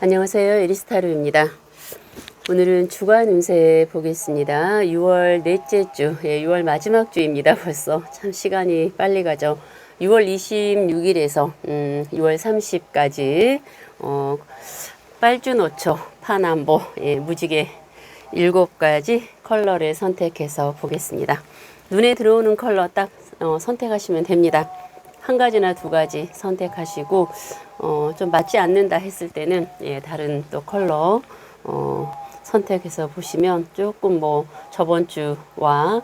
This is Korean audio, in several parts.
안녕하세요. 에리스타로입니다. 오늘은 주간 운세 보겠습니다. 6월 넷째 주, 6월 마지막 주입니다. 벌써 참 시간이 빨리 가죠. 6월 26일에서 6월 30일까지 빨주노초, 파남보, 무지개 7가지 컬러를 선택해서 보겠습니다. 눈에 들어오는 컬러 딱 선택하시면 됩니다. 한 가지나 두 가지 선택하시고 좀 맞지 않는다 했을 때는 다른 또 컬러 선택해서 보시면 조금 뭐 저번 주와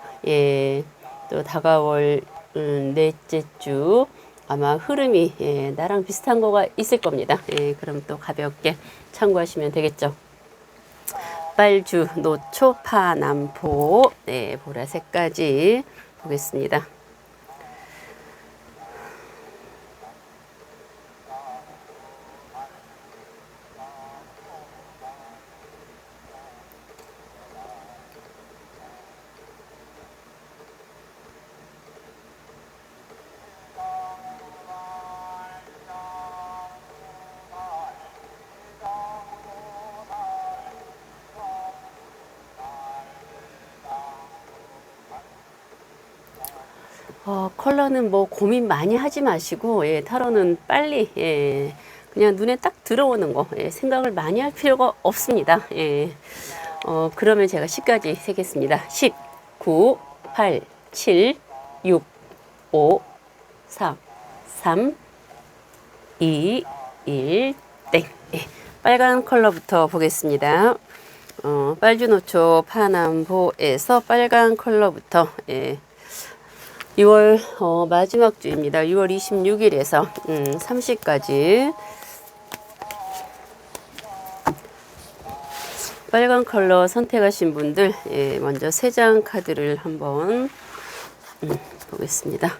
또 다가올 넷째 주 아마 흐름이 나랑 비슷한 거가 있을 겁니다. 그럼 또 가볍게 참고하시면 되겠죠. 빨주, 노초, 파, 남포, 보라색까지 보겠습니다. 컬러는 뭐 고민 많이 하지 마시고, 타로는 빨리, 그냥 눈에 딱 들어오는 거, 생각을 많이 할 필요가 없습니다. 그러면 제가 10까지 세겠습니다. 10, 9, 8, 7, 6, 5, 4, 3, 2, 1, 땡. 빨간 컬러부터 보겠습니다. 빨주노초 파남보에서 빨간 컬러부터, 6월 마지막 주입니다. 6월 26일에서 30일까지 빨간 컬러 선택하신 분들 먼저 3장 카드를 한번 보겠습니다.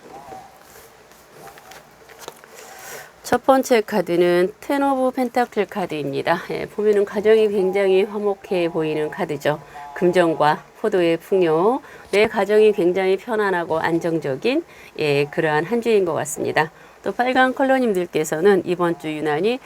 첫 번째 카드는 텐 오브 펜타클 카드입니다. 보면은 가정이 굉장히 화목해 보이는 카드죠. 금전과 포도의 풍요, 내 가정이 굉장히 편안하고 안정적인 그러한 한 주인 것 같습니다. 또 빨간 컬러님들께서는 이번 주 유난히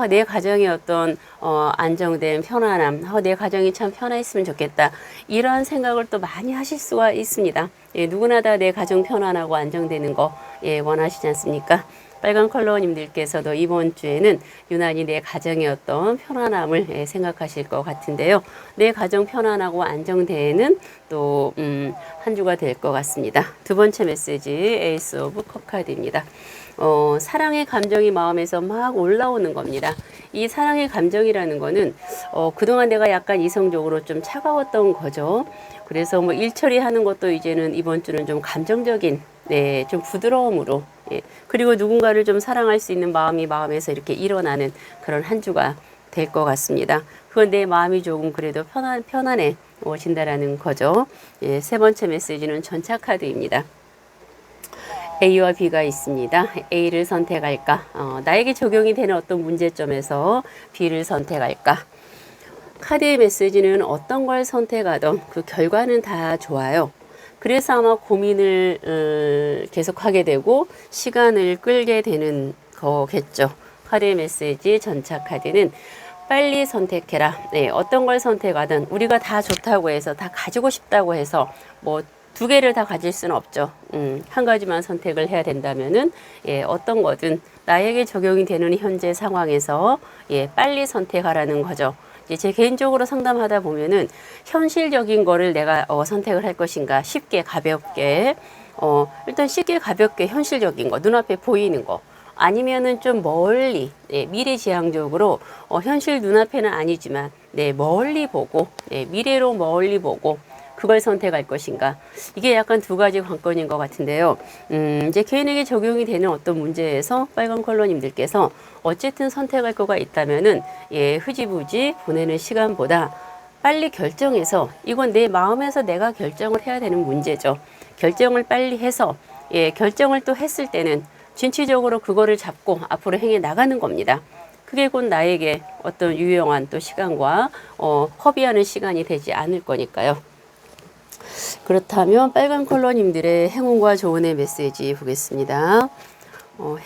내 가정의 어떤 안정된 편안함, 내 가정이 참 편했으면 좋겠다, 이러한 생각을 또 많이 하실 수가 있습니다. 누구나 다 내 가정 편안하고 안정되는 거 원하시지 않습니까? 빨간 컬러님들께서도 이번 주에는 유난히 내 가정의 어떤 편안함을 생각하실 것 같은데요. 내 가정 편안하고 안정되는 또 한 주가 될 것 같습니다. 두 번째 메시지 에이스 오브 컵 카드입니다. 사랑의 감정이 마음에서 막 올라오는 겁니다. 이 사랑의 감정이라는 거는 그동안 내가 약간 이성적으로 좀 차가웠던 거죠. 그래서 뭐 일 처리하는 것도 이제는 이번 주는 좀 감정적인, 좀 부드러움으로, 그리고 누군가를 좀 사랑할 수 있는 마음이 마음에서 이렇게 일어나는 그런 한 주가 될 것 같습니다. 그건 내 마음이 조금 그래도 편안해진다라는 거죠. 세 번째 메시지는 전차 카드입니다. A와 B가 있습니다. A를 선택할까? 나에게 적용이 되는 어떤 문제점에서 B를 선택할까? 카드의 메시지는 어떤 걸 선택하든 그 결과는 다 좋아요. 그래서 아마 고민을 계속하게 되고 시간을 끌게 되는 거겠죠. 카드의 메시지 전차 카드는 빨리 선택해라. 어떤 걸 선택하든 우리가 다 좋다고 해서 다 가지고 싶다고 해서 뭐 두 개를 다 가질 수는 없죠. 한 가지만 선택을 해야 된다면은 어떤 거든 나에게 적용이 되는 현재 상황에서 빨리 선택하라는 거죠. 이제 제 개인적으로 상담하다 보면은 현실적인 거를 내가 선택을 할 것인가, 쉽게 가볍게 일단 쉽게 가볍게 현실적인 거, 눈앞에 보이는 거, 아니면은 좀 멀리 미래지향적으로 현실 눈앞에는 아니지만 멀리 보고 미래로 멀리 보고 그걸 선택할 것인가, 이게 약간 두 가지 관건인 것 같은데요. 이제 개인에게 적용이 되는 어떤 문제에서 빨간 컬러님들께서 어쨌든 선택할 거가 있다면은 흐지부지 보내는 시간보다 빨리 결정해서, 이건 내 마음에서 내가 결정을 해야 되는 문제죠. 결정을 빨리 해서 결정을 또 했을 때는 진취적으로 그거를 잡고 앞으로 행해 나가는 겁니다. 그게 곧 나에게 어떤 유용한 또 시간과 허비하는 시간이 되지 않을 거니까요. 그렇다면 빨간 컬러님들의 행운과 조언의 메시지 보겠습니다.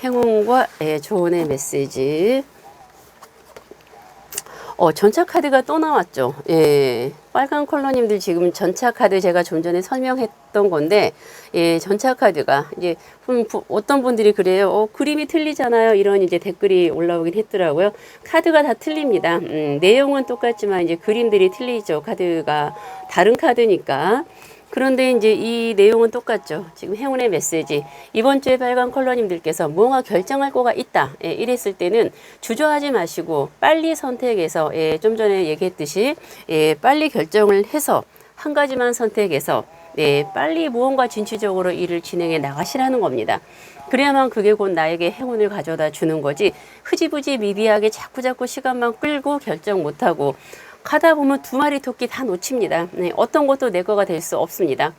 행운과 조언의 메시지. 전차 카드가 또 나왔죠. 예. 빨간 컬러님들 지금 전차 카드 제가 좀 전에 설명했던 건데, 예, 전차 카드가 이제 어떤 분들이 그래요. 그림이 틀리잖아요. 이런 이제 댓글이 올라오긴 했더라고요. 카드가 다 틀립니다. 내용은 똑같지만 이제 그림들이 틀리죠. 카드가 다른 카드니까. 그런데 이제 이 내용은 똑같죠. 지금 행운의 메시지. 이번 주에 빨간 컬러님들께서 뭔가 결정할 거가 있다. 예, 이랬을 때는 주저하지 마시고 빨리 선택해서, 예, 좀 전에 얘기했듯이, 예, 빨리 결정을 해서 한 가지만 선택해서, 예, 빨리 무언가 진취적으로 일을 진행해 나가시라는 겁니다. 그래야만 그게 곧 나에게 행운을 가져다 주는 거지, 흐지부지 미비하게 자꾸자꾸 시간만 끌고 결정 못하고 가다 보면 두 마리 토끼 다 놓칩니다. 네, 어떤 것도 내 거가 될 수 없습니다.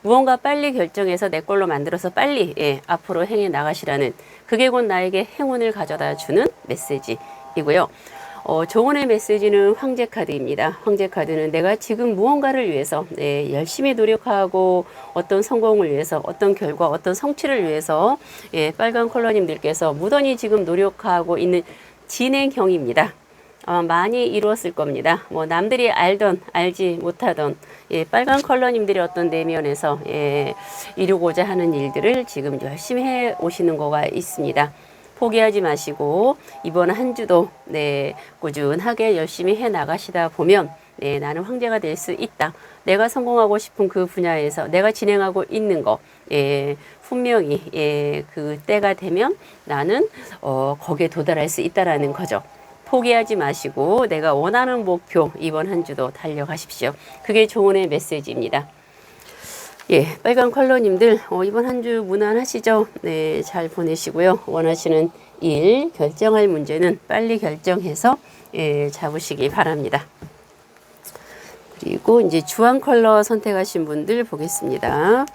무언가 빨리 결정해서 내 걸로 만들어서 빨리, 예, 앞으로 행해 나가시라는, 그게 곧 나에게 행운을 가져다 주는 메시지이고요. 조언의 메시지는 황제 카드입니다. 황제 카드는 내가 지금 무언가를 위해서, 예, 열심히 노력하고 어떤 성공을 위해서, 어떤 결과, 어떤 성취를 위해서, 예, 빨간 컬러님들께서 무던히 지금 노력하고 있는 진행형입니다. 많이 이루었을 겁니다. 뭐 남들이 알던 알지 못하던, 예, 빨간 컬러님들이 어떤 내면에서, 예, 이루고자 하는 일들을 지금 열심히 해 오시는 거가 있습니다. 포기하지 마시고 이번 한 주도, 네, 꾸준하게 열심히 해 나가시다 보면, 네, 나는 황제가 될 수 있다. 내가 성공하고 싶은 그 분야에서 내가 진행하고 있는 거, 예, 분명히, 예, 그 때가 되면 나는 거기에 도달할 수 있다라는 거죠. 포기하지 마시고 내가 원하는 목표 이번 한 주도 달려가십시오. 그게 조언의 메시지입니다. 예, 빨간 컬러님들 이번 한 주 무난하시죠? 네, 잘 보내시고요. 원하시는 일 결정할 문제는 빨리 결정해서, 예, 잡으시기 바랍니다. 그리고 이제 주황 컬러 선택하신 분들 보겠습니다.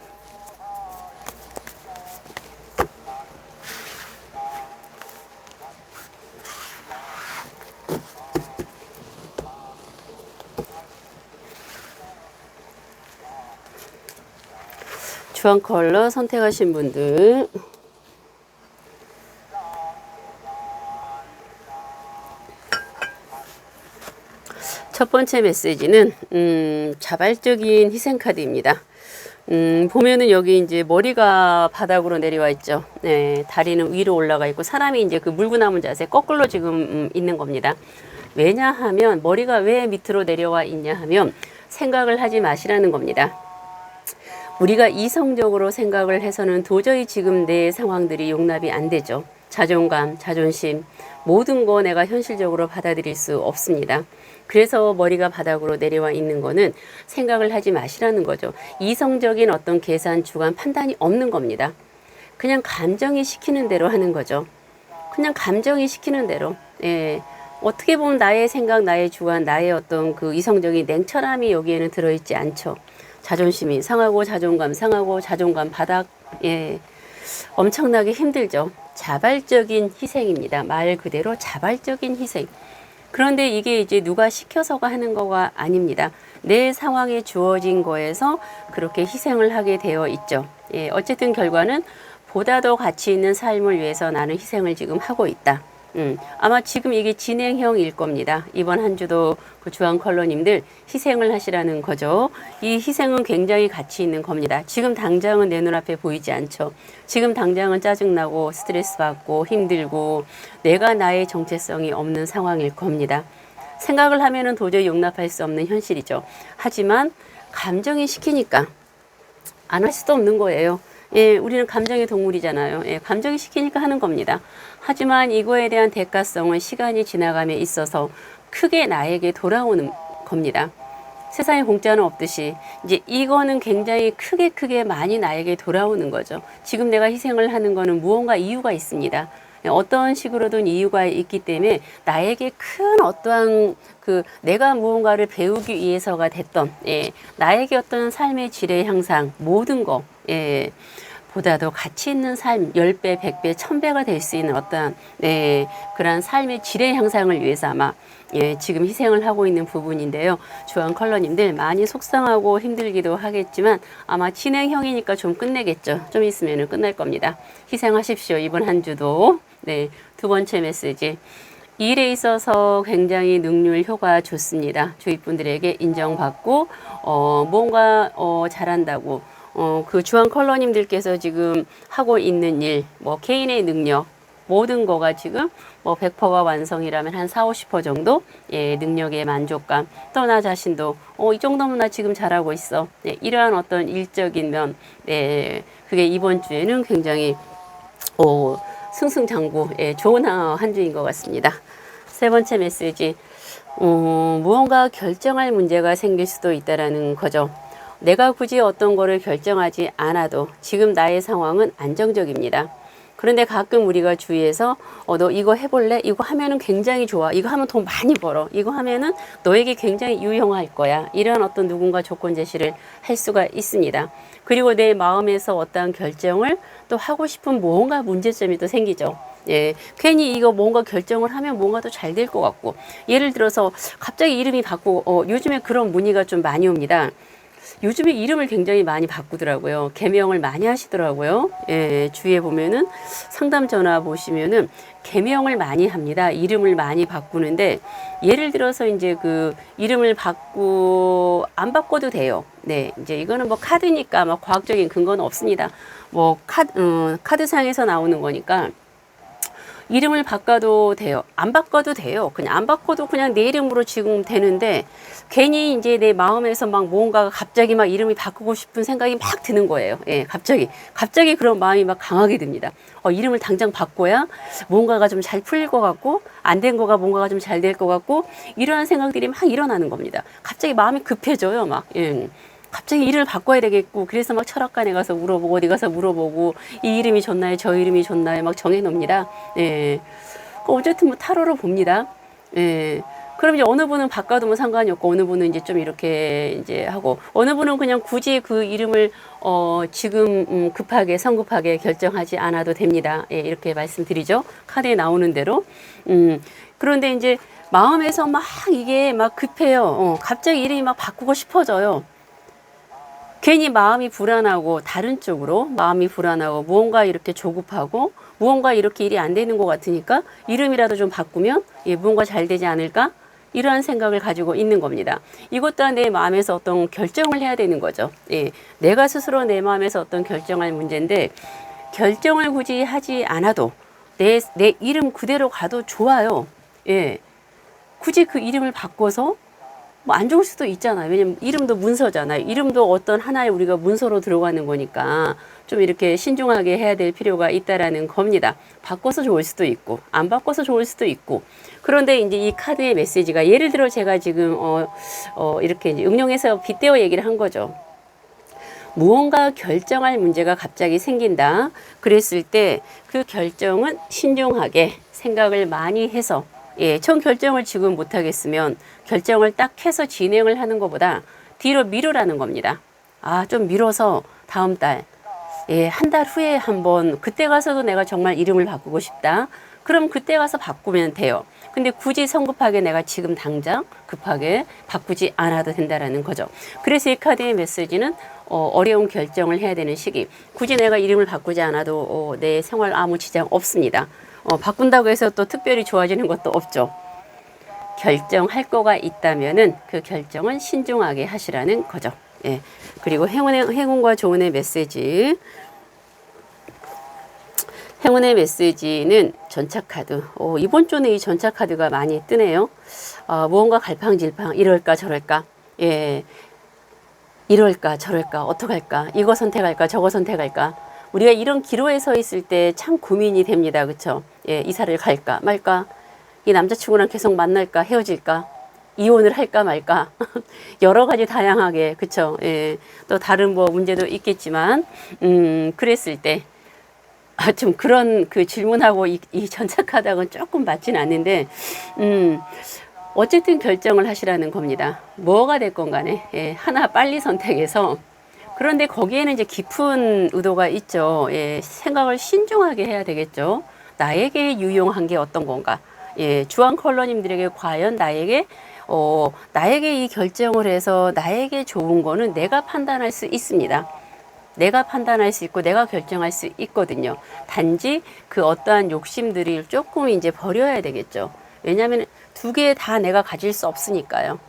주황 컬러 선택하신 분들, 첫 번째 메시지는 자발적인 희생 카드입니다. 보면은 여기 이제 머리가 바닥으로 내려와 있죠. 네, 다리는 위로 올라가 있고 사람이 이제 그 물고 남은 자세 거꾸로 지금 있는 겁니다. 왜냐하면 머리가 왜 밑으로 내려와 있냐 하면 생각을 하지 마시라는 겁니다. 우리가 이성적으로 생각을 해서는 도저히 지금 내 상황들이 용납이 안 되죠. 자존감, 자존심, 모든 거 내가 현실적으로 받아들일 수 없습니다. 그래서 머리가 바닥으로 내려와 있는 거는 생각을 하지 마시라는 거죠. 이성적인 어떤 계산, 주관, 판단이 없는 겁니다. 그냥 감정이 시키는 대로 하는 거죠. 그냥 감정이 시키는 대로. 예. 어떻게 보면 나의 생각, 나의 주관, 나의 어떤 그 이성적인 냉철함이 여기에는 들어있지 않죠. 자존심이 상하고 자존감 상하고 자존감 바닥, 예, 엄청나게 힘들죠. 자발적인 희생입니다. 말 그대로 자발적인 희생. 그런데 이게 이제 누가 시켜서가 하는 거가 아닙니다. 내 상황에 주어진 거에서 그렇게 희생을 하게 되어 있죠. 예, 어쨌든 결과는 보다 더 가치 있는 삶을 위해서 나는 희생을 지금 하고 있다. 아마 지금 이게 진행형일 겁니다. 이번 한 주도 그 주황 컬러님들 희생을 하시라는 거죠. 이 희생은 굉장히 가치 있는 겁니다. 지금 당장은 내 눈앞에 보이지 않죠. 지금 당장은 짜증나고 스트레스 받고 힘들고 내가 나의 정체성이 없는 상황일 겁니다. 생각을 하면은 도저히 용납할 수 없는 현실이죠. 하지만 감정이 시키니까 안 할 수도 없는 거예요. 예, 우리는 감정의 동물이잖아요. 예, 감정이 시키니까 하는 겁니다. 하지만 이거에 대한 대가성은 시간이 지나감에 있어서 크게 나에게 돌아오는 겁니다. 세상에 공짜는 없듯이 이제 이거는 굉장히 크게 많이 나에게 돌아오는 거죠. 지금 내가 희생을 하는 거는 무언가 이유가 있습니다. 어떤 식으로든 이유가 있기 때문에 나에게 큰 어떠한 그 내가 무언가를 배우기 위해서가 됐던, 예, 나에게 어떤 삶의 질의 향상 모든 거, 예, 보다도 가치 있는 삶 10배, 100배, 1000배가 될 수 있는 어떤, 네, 그런 삶의 질의 향상을 위해서 아마, 예, 지금 희생을 하고 있는 부분인데요. 주황 컬러님들 많이 속상하고 힘들기도 하겠지만 아마 진행형이니까 좀 끝내겠죠. 좀 있으면 끝날 겁니다. 희생하십시오. 이번 한 주도. 네, 두 번째 메시지. 이 일에 있어서 굉장히 능률 효과 좋습니다. 주위 분들에게 인정받고 뭔가 잘한다고 그 주한 컬러님들께서 지금 하고 있는 일, 뭐 개인의 능력 모든 거가 지금 뭐 100%가 완성이라면 한 4, 50% 정도 예, 능력의 만족감 또 나 자신도 이 정도면 나 지금 잘하고 있어. 네, 이러한 어떤 일적인 면 네, 그게 이번 주에는 굉장히 승승장구 예, 좋은 한 주인 것 같습니다. 세 번째 메시지 무언가 결정할 문제가 생길 수도 있다라는 거죠. 내가 굳이 어떤 거를 결정하지 않아도 지금 나의 상황은 안정적입니다. 그런데 가끔 우리가 주위에서 너 이거 해볼래? 이거 하면은 굉장히 좋아. 이거 하면 돈 많이 벌어. 이거 하면은 너에게 굉장히 유용할 거야. 이런 어떤 누군가 조건 제시를 할 수가 있습니다. 그리고 내 마음에서 어떠한 결정을 또 하고 싶은 뭔가 문제점이 또 생기죠. 예, 괜히 이거 뭔가 결정을 하면 뭔가 더 잘 될 것 같고 예를 들어서 갑자기 이름이 바꾸고 요즘에 그런 문의가 좀 많이 옵니다. 요즘에 이름을 굉장히 많이 바꾸더라고요. 개명을 많이 하시더라고요. 예, 주위에 보면은 상담 전화 보시면은 개명을 많이 합니다. 이름을 많이 바꾸는데 예를 들어서 이제 그 이름을 안 바꿔도 돼요. 네, 이제 이거는 뭐 카드니까 막 과학적인 근거는 없습니다. 뭐 카드상에서 나오는 거니까. 이름을 바꿔도 돼요. 안 바꿔도 돼요. 그냥 안 바꿔도 그냥 내 이름으로 지금 되는데 괜히 이제 내 마음에서 막 뭔가 갑자기 막 이름이 바꾸고 싶은 생각이 막 드는 거예요. 예, 갑자기 그런 마음이 막 강하게 듭니다. 이름을 당장 바꿔야 뭔가가 좀 잘 풀릴 것 같고 안 된 거가 뭔가가 좀 잘 될 것 같고 이러한 생각들이 막 일어나는 겁니다. 갑자기 마음이 급해져요. 막. 예. 갑자기 이름을 바꿔야 되겠고 그래서 막 철학관에 가서 물어보고 어디 가서 물어보고 이 이름이 좋나요? 저 이름이 좋나요? 막 정해놓습니다. 예. 어쨌든 뭐 타로로 봅니다. 예. 그럼 이제 어느 분은 바꿔두면 상관이 없고 어느 분은 이제 좀 이렇게 이제 하고 어느 분은 그냥 굳이 그 이름을 지금 급하게 성급하게 결정하지 않아도 됩니다. 예, 이렇게 말씀드리죠. 카드에 나오는 대로. 그런데 이제 마음에서 막 이게 막 급해요. 갑자기 이름이 막 바꾸고 싶어져요. 괜히 마음이 불안하고 다른 쪽으로 마음이 불안하고 무언가 이렇게 조급하고 무언가 이렇게 일이 안 되는 것 같으니까 이름이라도 좀 바꾸면 무언가 잘 되지 않을까? 이러한 생각을 가지고 있는 겁니다. 이것 또한 내 마음에서 어떤 결정을 해야 되는 거죠. 예, 내가 스스로 내 마음에서 어떤 결정할 문제인데 결정을 굳이 하지 않아도 내 이름 그대로 가도 좋아요. 예, 굳이 그 이름을 바꿔서 뭐 안 좋을 수도 있잖아요. 왜냐면 이름도 문서잖아요. 이름도 어떤 하나의 우리가 문서로 들어가는 거니까 좀 이렇게 신중하게 해야 될 필요가 있다라는 겁니다. 바꿔서 좋을 수도 있고 안 바꿔서 좋을 수도 있고 그런데 이제 이 카드의 메시지가 예를 들어 제가 지금 이렇게 이제 응용해서 빗대어 얘기를 한 거죠. 무언가 결정할 문제가 갑자기 생긴다. 그랬을 때 그 결정은 신중하게 생각을 많이 해서 전 결정을 지금 못하겠으면 결정을 딱 해서 진행을 하는 것보다 뒤로 미루라는 겁니다. 좀 미뤄서 다음 달, 한 달 후에 한번 그때 가서도 내가 정말 이름을 바꾸고 싶다. 그럼 그때 가서 바꾸면 돼요. 근데 굳이 성급하게 내가 지금 당장 급하게 바꾸지 않아도 된다라는 거죠. 그래서 이 카드의 메시지는 어려운 결정을 해야 되는 시기. 굳이 내가 이름을 바꾸지 않아도 내 생활 아무 지장 없습니다. 바꾼다고 해서 또 특별히 좋아지는 것도 없죠. 결정할 거가 있다면은 그 결정은 신중하게 하시라는 거죠. 예. 그리고 행운과 조운의 메시지. 행운의 메시지는 전차카드. 이번 주는 이 전차카드가 많이 뜨네요. 무언가 갈팡질팡 이럴까 저럴까. 예. 이럴까 저럴까 어떡할까 이거 선택할까 저거 선택할까 우리가 이런 기로에 서 있을 때 참 고민이 됩니다. 그렇죠? 예, 이사를 갈까 말까 이 남자친구랑 계속 만날까 헤어질까 이혼을 할까 말까 여러 가지 다양하게 그렇죠? 예, 또 다른 뭐 문제도 있겠지만 그랬을 때 좀 그런 그 질문하고 이 전차카드하고는 조금 맞지는 않는데 어쨌든 결정을 하시라는 겁니다. 뭐가 됐건 간에 하나 빨리 선택해서 그런데 거기에는 이제 깊은 의도가 있죠. 생각을 신중하게 해야 되겠죠. 나에게 유용한 게 어떤 건가. 주한 컬러님들에게 과연 나에게 이 결정을 해서 나에게 좋은 거는 내가 판단할 수 있습니다. 내가 판단할 수 있고 내가 결정할 수 있거든요. 단지 그 어떠한 욕심들이 조금 이제 버려야 되겠죠. 왜냐하면 두 개 다 내가 가질 수 없으니까요.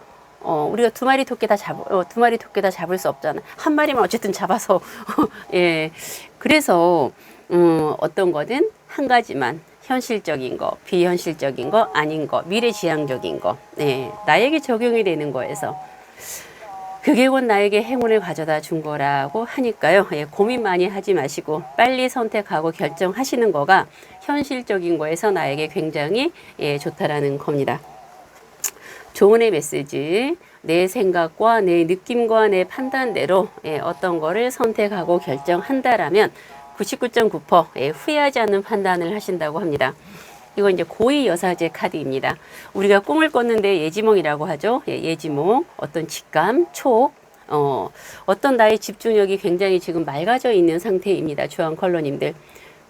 우리가 두 마리 토끼 다 두 마리 토끼 다 잡을 수 없잖아. 한 마리만 어쨌든 잡아서 예. 그래서 어떤 거든 한 가지만 현실적인 거, 비현실적인 거, 아닌 거, 미래지향적인 거, 예. 나에게 적용이 되는 거에서 그게 곧 나에게 행운을 가져다 준 거라고 하니까요. 예, 고민 많이 하지 마시고 빨리 선택하고 결정하시는 거가 현실적인 거에서 나에게 굉장히 예, 좋다라는 겁니다. 조언의 메시지. 내 생각과 내 느낌과 내 판단대로 예, 어떤 거를 선택하고 결정한다라면 99.9% 예, 후회하지 않는 판단을 하신다고 합니다. 이건 이제 고위 여사제 카드입니다. 우리가 꿈을 꿨는데 예지몽이라고 하죠. 예, 예지몽, 어떤 직감, 촉, 어떤 나의 집중력이 굉장히 지금 맑아져 있는 상태입니다. 주황 컬러님들.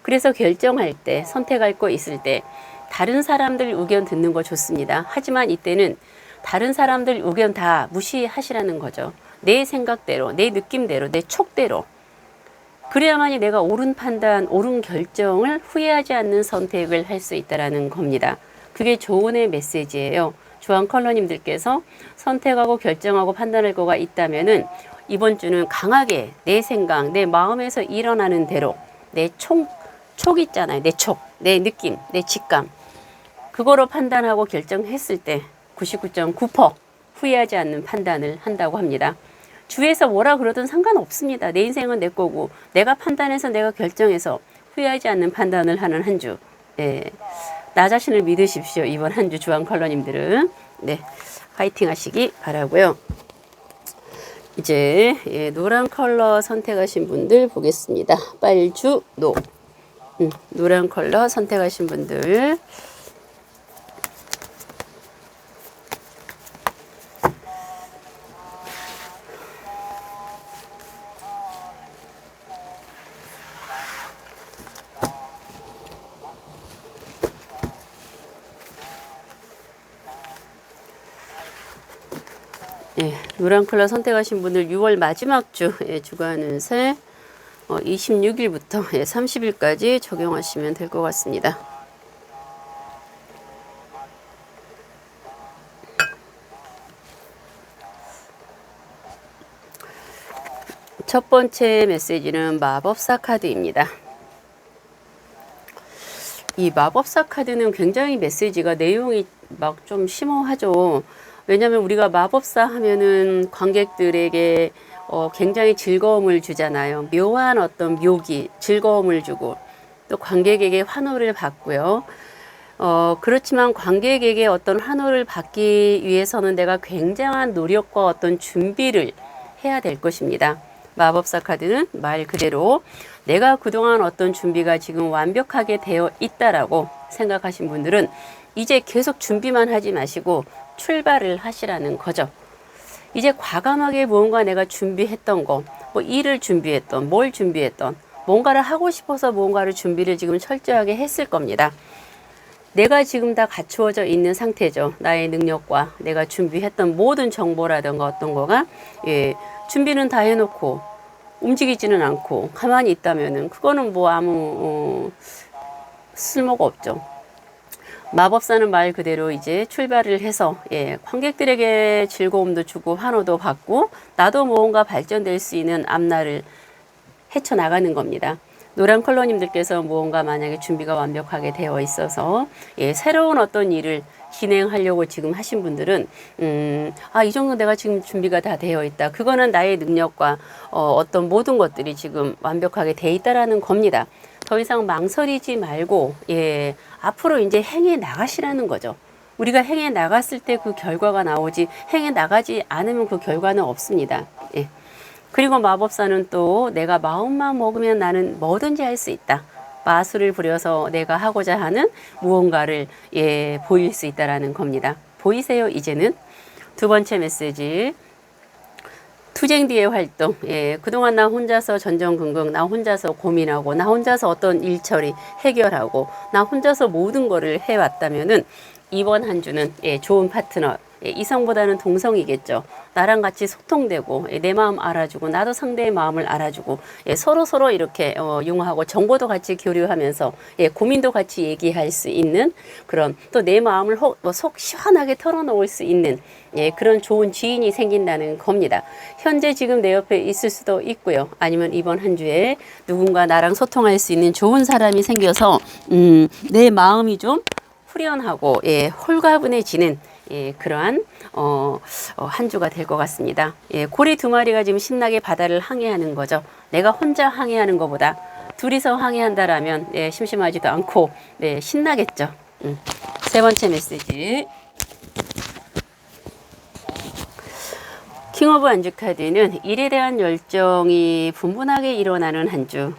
그래서 결정할 때, 선택할 거 있을 때 다른 사람들 의견 듣는 거 좋습니다. 하지만 이때는 다른 사람들 의견 다 무시하시라는 거죠. 내 생각대로, 내 느낌대로, 내 촉대로. 그래야만이 내가 옳은 판단, 옳은 결정을 후회하지 않는 선택을 할 수 있다는 겁니다. 그게 조언의 메시지예요. 주황 컬러님들께서 선택하고 결정하고 판단할 거가 있다면은 이번 주는 강하게 내 생각, 내 마음에서 일어나는 대로 내 촉 있잖아요. 내 촉, 내 느낌, 내 직감. 그거로 판단하고 결정했을 때 99.9% 후회하지 않는 판단을 한다고 합니다. 주위에서 뭐라 그러든 상관없습니다. 내 인생은 내 거고 내가 판단해서 내가 결정해서 후회하지 않는 판단을 하는 한 주. 네. 나 자신을 믿으십시오. 이번 한 주 주황 컬러님들은. 네. 화이팅 하시기 바라고요. 이제 예, 노란 컬러 선택하신 분들 보겠습니다. 빨주, 노. 노란 컬러 선택하신 분들. 예, 노란 컬러 선택하신 분들 6월 마지막 주 예, 주간은 새 26일부터 예, 30일까지 적용하시면 될 것 같습니다. 첫 번째 메시지는 마법사 카드입니다. 이 마법사 카드는 굉장히 메시지가 내용이 막 좀 심오하죠. 왜냐하면 우리가 마법사 하면은 관객들에게 굉장히 즐거움을 주잖아요. 묘한 어떤 묘기, 즐거움을 주고 또 관객에게 환호를 받고요. 그렇지만 관객에게 어떤 환호를 받기 위해서는 내가 굉장한 노력과 어떤 준비를 해야 될 것입니다. 마법사 카드는 말 그대로 내가 그동안 어떤 준비가 지금 완벽하게 되어 있다라고 생각하신 분들은 이제 계속 준비만 하지 마시고 출발을 하시라는 거죠. 이제 과감하게 무언가 내가 준비했던 거, 뭐 일을 준비했던, 뭘 준비했던, 뭔가를 하고 싶어서 뭔가를 준비를 지금 철저하게 했을 겁니다. 내가 지금 다 갖추어져 있는 상태죠. 나의 능력과 내가 준비했던 모든 정보라든가 어떤 거가 예, 준비는 다 해놓고 움직이지는 않고 가만히 있다면은 그거는 뭐 아무 쓸모가 없죠. 마법사는 말 그대로 이제 출발을 해서 예, 관객들에게 즐거움도 주고 환호도 받고 나도 무언가 발전될 수 있는 앞날을 헤쳐나가는 겁니다. 노란 컬러님들께서 무언가 만약에 준비가 완벽하게 되어 있어서 예, 새로운 어떤 일을 진행하려고 지금 하신 분들은 이 정도 내가 지금 준비가 다 되어 있다. 그거는 나의 능력과 어떤 모든 것들이 지금 완벽하게 되어 있다라는 겁니다. 더 이상 망설이지 말고 예, 앞으로 이제 행해 나가시라는 거죠. 우리가 행해 나갔을 때 그 결과가 나오지 행해 나가지 않으면 그 결과는 없습니다. 예. 그리고 마법사는 또 내가 마음만 먹으면 나는 뭐든지 할 수 있다. 마술을 부려서 내가 하고자 하는 무언가를 예, 보일 수 있다라는 겁니다. 보이세요? 이제는 두 번째 메시지. 투쟁 뒤의 활동. 예, 그동안 나 혼자서 전전긍긍, 나 혼자서 고민하고, 나 혼자서 어떤 일처리 해결하고, 나 혼자서 모든 거를 해왔다면은 이번 한 주는 예, 좋은 파트너, 예, 이성보다는 동성이겠죠. 나랑 같이 소통되고 예, 내 마음 알아주고 나도 상대의 마음을 알아주고 예, 서로 이렇게 융화하고 정보도 같이 교류하면서 예, 고민도 같이 얘기할 수 있는 그런 또 내 마음을 속 시원하게 털어놓을 수 있는 예, 그런 좋은 지인이 생긴다는 겁니다. 현재 지금 내 옆에 있을 수도 있고요. 아니면 이번 한 주에 누군가 나랑 소통할 수 있는 좋은 사람이 생겨서 내 마음이 좀 후련하고 예, 홀가분해지는 예, 그러한 한 주가 될 것 같습니다. 예, 고리 두 마리가 지금 신나게 바다를 항해하는 거죠. 내가 혼자 항해하는 것보다 둘이서 항해한다라면 예, 심심하지도 않고 네, 신나겠죠. 세 번째 메시지. 킹 오브 안주 카드는 일에 대한 열정이 분분하게 일어나는 한 주.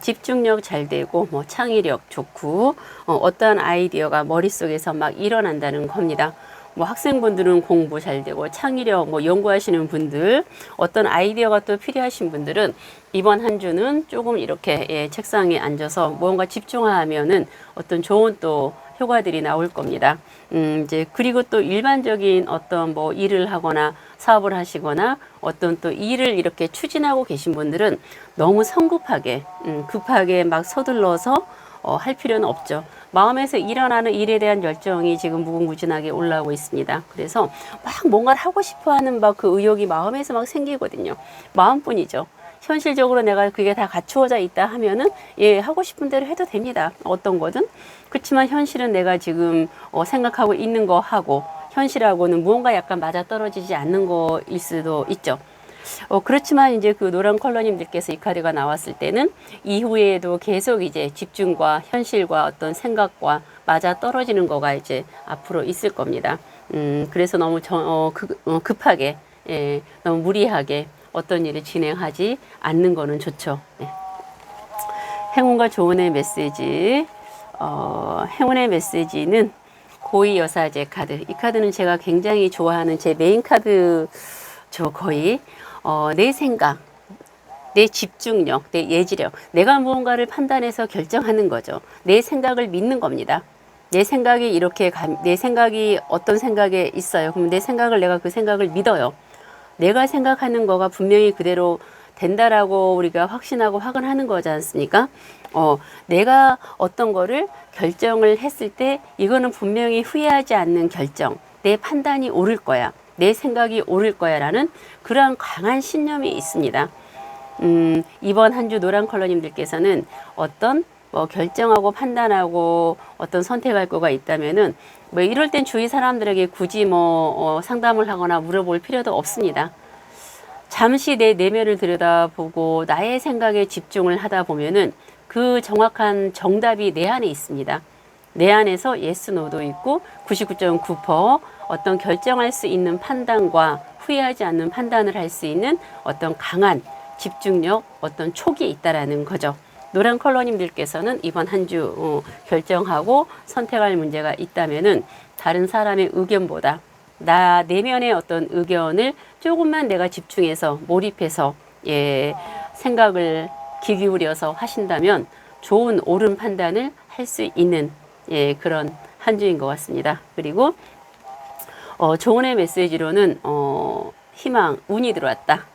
집중력 잘 되고 뭐 창의력 좋고 어떠한 아이디어가 머릿속에서 막 일어난다는 겁니다. 뭐 학생분들은 공부 잘 되고 창의력 뭐 연구하시는 분들 어떤 아이디어가 또 필요하신 분들은 이번 한 주는 조금 이렇게 예, 책상에 앉아서 뭔가 집중하면은 어떤 좋은 또 효과들이 나올 겁니다. 이제 그리고 또 일반적인 어떤 뭐 일을 하거나 사업을 하시거나 어떤 또 일을 이렇게 추진하고 계신 분들은 너무 성급하게 급하게 막 서둘러서 할 필요는 없죠. 마음에서 일어나는 일에 대한 열정이 지금 무궁무진하게 올라오고 있습니다. 그래서 막 뭔가를 하고 싶어 하는 막 그 의욕이 마음에서 막 생기거든요. 마음뿐이죠. 현실적으로 내가 그게 다 갖추어져 있다 하면은 예 하고 싶은 대로 해도 됩니다. 어떤 거든. 그렇지만 현실은 내가 지금 생각하고 있는 거 하고 현실하고는 무언가 약간 맞아떨어지지 않는 거일 수도 있죠. 그렇지만 이제 그 노란 컬러님들께서 이 카드가 나왔을 때는 이후에도 계속 이제 집중과 현실과 어떤 생각과 맞아 떨어지는 거가 이제 앞으로 있을 겁니다. 그래서 너무 급하게, 예, 너무 무리하게 어떤 일을 진행하지 않는 거는 좋죠. 네. 행운과 조언의 메시지. 행운의 메시지는 고위 여사제 카드. 이 카드는 제가 굉장히 좋아하는 제 메인 카드죠, 거의. 내 생각, 내 집중력, 내 예지력, 내가 무언가를 판단해서 결정하는 거죠. 내 생각을 믿는 겁니다. 내 생각이 내 생각이 어떤 생각에 있어요. 그럼 내 생각을 내가 그 생각을 믿어요. 내가 생각하는 거가 분명히 그대로 된다라고 우리가 확신하고 확언하는 거지 않습니까? 내가 어떤 거를 결정을 했을 때 이거는 분명히 후회하지 않는 결정, 내 판단이 옳을 거야, 내 생각이 옳을 거야 라는 그러한 강한 신념이 있습니다. 이번 한 주 노란 컬러님들께서는 어떤 뭐 결정하고 판단하고 어떤 선택할 거가 있다면은 뭐 이럴 땐 주위 사람들에게 굳이 뭐 상담을 하거나 물어볼 필요도 없습니다. 잠시 내 내면을 들여다보고 나의 생각에 집중을 하다 보면은 그 정확한 정답이 내 안에 있습니다. 내 안에서 yes, no도 있고 99.9% 어떤 결정할 수 있는 판단과 후회하지 않는 판단을 할 수 있는 어떤 강한 집중력, 어떤 촉이 있다라는 거죠. 노란 컬러님들께서는 이번 한 주 결정하고 선택할 문제가 있다면은 다른 사람의 의견보다 나 내면의 어떤 의견을 조금만 내가 집중해서 몰입해서 예, 생각을 귀 기울여서 하신다면 좋은 옳은 판단을 할 수 있는 예, 그런 한 주인 것 같습니다. 그리고 조언의 메시지로는 희망, 운이 들어왔다.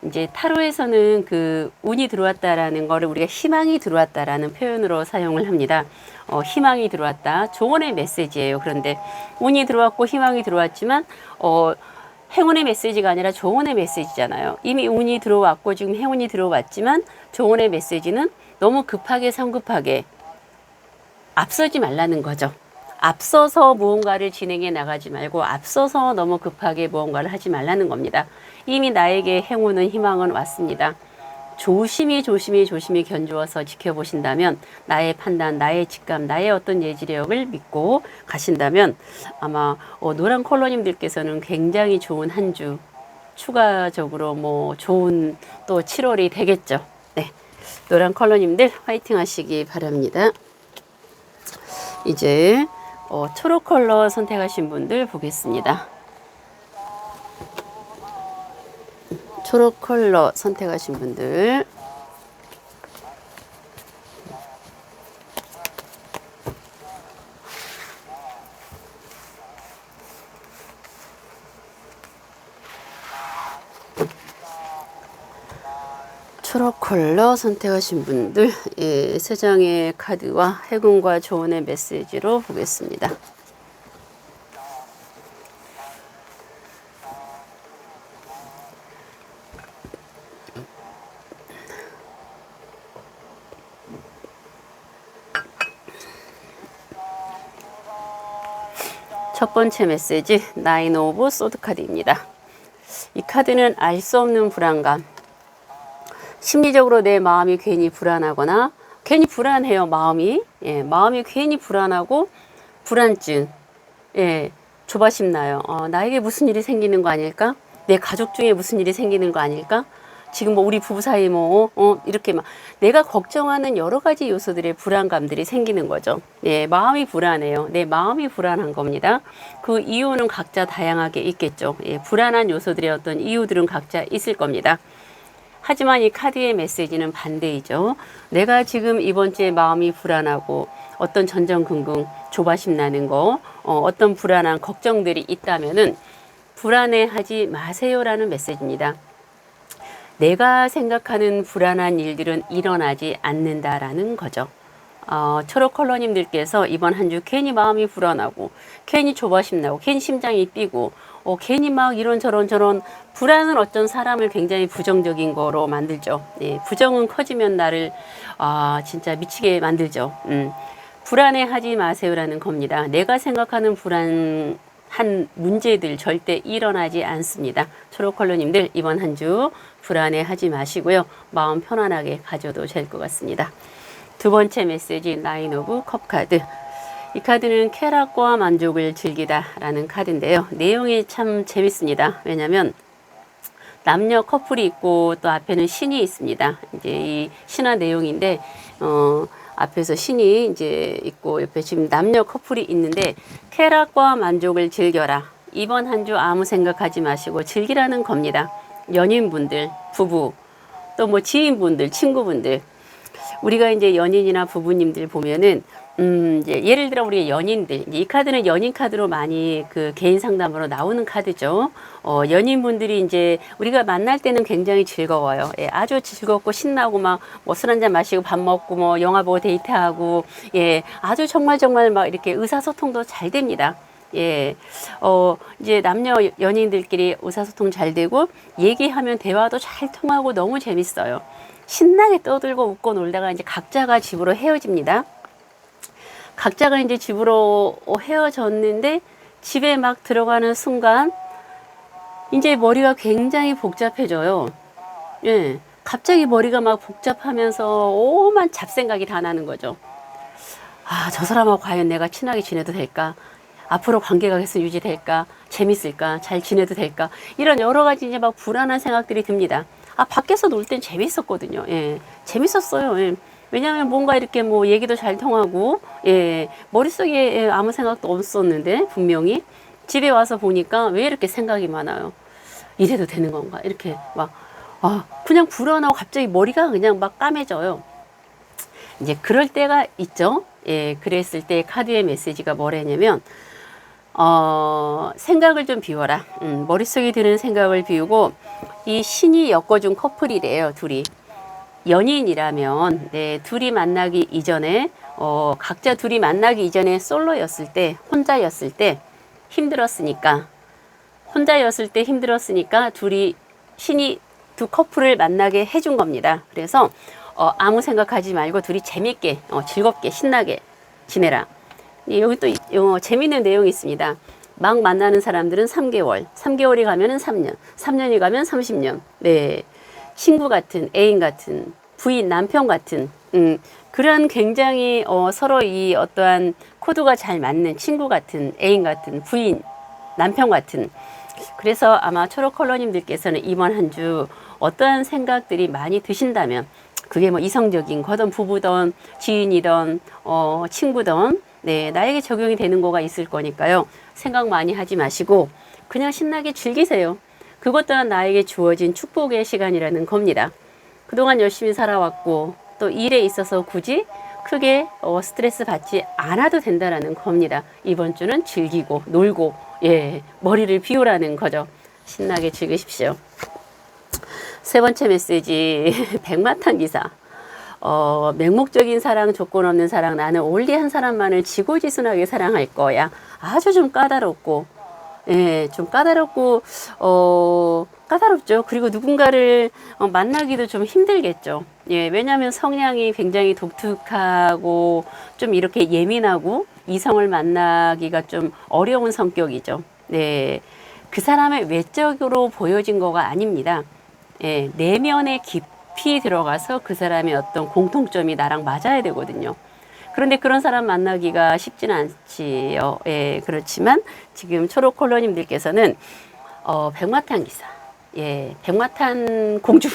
이제 타로에서는 그 운이 들어왔다라는 거를 우리가 희망이 들어왔다라는 표현으로 사용을 합니다. 희망이 들어왔다. 조언의 메시지예요. 그런데 운이 들어왔고 희망이 들어왔지만 행운의 메시지가 아니라 조언의 메시지잖아요. 이미 운이 들어왔고 지금 행운이 들어왔지만 조언의 메시지는 너무 급하게 성급하게 앞서지 말라는 거죠. 앞서서 무언가를 진행해 나가지 말고 앞서서 너무 급하게 무언가를 하지 말라는 겁니다. 이미 나에게 행운은 희망은 왔습니다. 조심히 견주어서 지켜보신다면 나의 판단, 나의 직감, 나의 어떤 예지력을 믿고 가신다면 아마 노란 컬러님들께서는 굉장히 좋은 한 주 추가적으로 뭐 좋은 또 7월이 되겠죠. 네, 노란 컬러님들 화이팅 하시기 바랍니다. 이제 초록 컬러 선택하신 분들 보겠습니다. 초록 컬러 선택하신 분들 초록 컬러 선택하신 분들, 예, 세 장의 카드와 해군과 조언의 메시지로 보겠습니다. 첫 번째 메시지, 나인 오브 소드 카드입니다. 이 카드는 알 수 없는 불안감. 심리적으로 내 마음이 괜히 불안하거나, 괜히 불안해요, 마음이. 예, 마음이 괜히 불안하고, 불안증. 예, 조바심 나요. 나에게 무슨 일이 생기는 거 아닐까? 내 가족 중에 무슨 일이 생기는 거 아닐까? 지금 뭐 우리 부부 사이 이렇게 막 내가 걱정하는 여러 가지 요소들의 불안감들이 생기는 거죠. 예, 마음이 불안해요. 내 마음이 불안한 겁니다. 그 이유는 각자 다양하게 있겠죠. 예, 불안한 요소들의 어떤 이유들은 각자 있을 겁니다. 하지만 이 카드의 메시지는 반대이죠. 내가 지금 이번 주에 마음이 불안하고 어떤 전전긍긍, 조바심 나는 거, 어떤 불안한 걱정들이 있다면은 불안해하지 마세요라는 메시지입니다. 내가 생각하는 불안한 일들은 일어나지 않는다라는 거죠. 초록 컬러님들께서 이번 한 주 괜히 마음이 불안하고 괜히 조바심 나고 괜히 심장이 뛰고 괜히 막 이런저런 불안은 어떤 사람을 굉장히 부정적인 거로 만들죠. 예, 부정은 커지면 나를 진짜 미치게 만들죠. 불안해하지 마세요라는 겁니다. 내가 생각하는 불안한 문제들 절대 일어나지 않습니다. 초록 컬러님들 이번 한 주 불안해하지 마시고요. 마음 편안하게 가져도 될 것 같습니다. 두 번째 메시지, 나인 오브 컵 카드. 이 카드는 쾌락과 만족을 즐기다 라는 카드인데요. 내용이 참 재밌습니다. 왜냐하면 남녀 커플이 있고 또 앞에는 신이 있습니다. 이제 이 신화 내용인데 앞에서 신이 이제 있고 옆에 지금 남녀 커플이 있는데 쾌락과 만족을 즐겨라. 이번 한 주 아무 생각하지 마시고 즐기라는 겁니다. 연인분들, 부부, 또 뭐 지인분들, 친구분들. 우리가 이제 연인이나 부부님들 보면은 이제 예를 들어 우리 연인들, 이 카드는 연인 카드로 많이 그 개인 상담으로 나오는 카드죠. 연인분들이 이제 우리가 만날 때는 굉장히 즐거워요. 예, 아주 즐겁고 신나고 막 뭐 술 한잔 마시고 밥 먹고 뭐 영화 보고 데이트하고, 예, 아주 정말 막 이렇게 의사소통도 잘 됩니다. 예, 이제 남녀 연인들끼리 의사소통 잘 되고 얘기하면 대화도 잘 통하고 너무 재밌어요. 신나게 떠들고 웃고 놀다가 이제 각자가 집으로 헤어집니다. 각자가 이제 집으로 헤어졌는데 집에 막 들어가는 순간 이제 머리가 굉장히 복잡해져요. 예, 갑자기 머리가 막 복잡하면서 오만 잡생각이 다 나는 거죠. 저 사람하고 과연 내가 친하게 지내도 될까? 앞으로 관계가 계속 유지될까? 재밌을까? 잘 지내도 될까? 이런 여러 가지 이제 막 불안한 생각들이 듭니다. 밖에서 놀 땐 재밌었거든요. 예, 재밌었어요. 예. 왜냐하면 뭔가 이렇게 뭐 얘기도 잘 통하고, 예, 머릿속에 아무 생각도 없었는데, 분명히. 집에 와서 보니까 왜 이렇게 생각이 많아요? 이래도 되는 건가? 이렇게 막, 그냥 불안하고 갑자기 머리가 그냥 막 까매져요. 이제 그럴 때가 있죠. 예, 그랬을 때 카드의 메시지가 뭐랬냐면, 생각을 좀 비워라. 머릿속에 드는 생각을 비우고, 이 신이 엮어준 커플이래요, 둘이. 연인이라면, 네, 둘이 만나기 이전에, 각자 둘이 만나기 이전에 솔로였을 때, 혼자였을 때 힘들었으니까, 신이 두 커플을 만나게 해준 겁니다. 그래서, 아무 생각하지 말고 둘이 재밌게, 즐겁게, 신나게 지내라. 여기 또 재밌는 내용이 있습니다. 막 만나는 사람들은 3개월, 3개월이 가면은 3년, 3년이 가면 30년. 네, 친구 같은, 애인 같은, 부인, 남편 같은, 그런 굉장히 서로 이 어떠한 코드가 잘 맞는 친구 같은, 애인 같은, 부인, 남편 같은. 그래서 아마 초록 컬러님들께서는 이번 한 주 어떠한 생각들이 많이 드신다면, 그게 뭐 이성적인 거든 부부든 지인이든 친구든, 네, 나에게 적용이 되는 거가 있을 거니까요. 생각 많이 하지 마시고 그냥 신나게 즐기세요. 그것 또한 나에게 주어진 축복의 시간이라는 겁니다. 그동안 열심히 살아왔고 또 일에 있어서 굳이 크게 스트레스 받지 않아도 된다라는 겁니다. 이번 주는 즐기고 놀고, 예, 머리를 비우라는 거죠. 신나게 즐기십시오. 세 번째 메시지, 백마탄 기사. 맹목적인 사랑, 조건 없는 사랑, 나는 올리 한 사람만을 지고지순하게 사랑할 거야. 아주 좀 까다롭고, 예, 좀 까다롭고, 까다롭죠. 그리고 누군가를 만나기도 좀 힘들겠죠. 예, 왜냐하면 성향이 굉장히 독특하고, 좀 이렇게 예민하고, 이성을 만나기가 좀 어려운 성격이죠. 네. 그 사람의 외적으로 보여진 거가 아닙니다. 예, 내면의 깊이 들어가서 그 사람의 어떤 공통점이 나랑 맞아야 되거든요. 그런데 그런 사람 만나기가 쉽지는 않지요. 예, 그렇지만 지금 초록콜로님들께서는 백마탄 기사, 예, 백마탄 공주,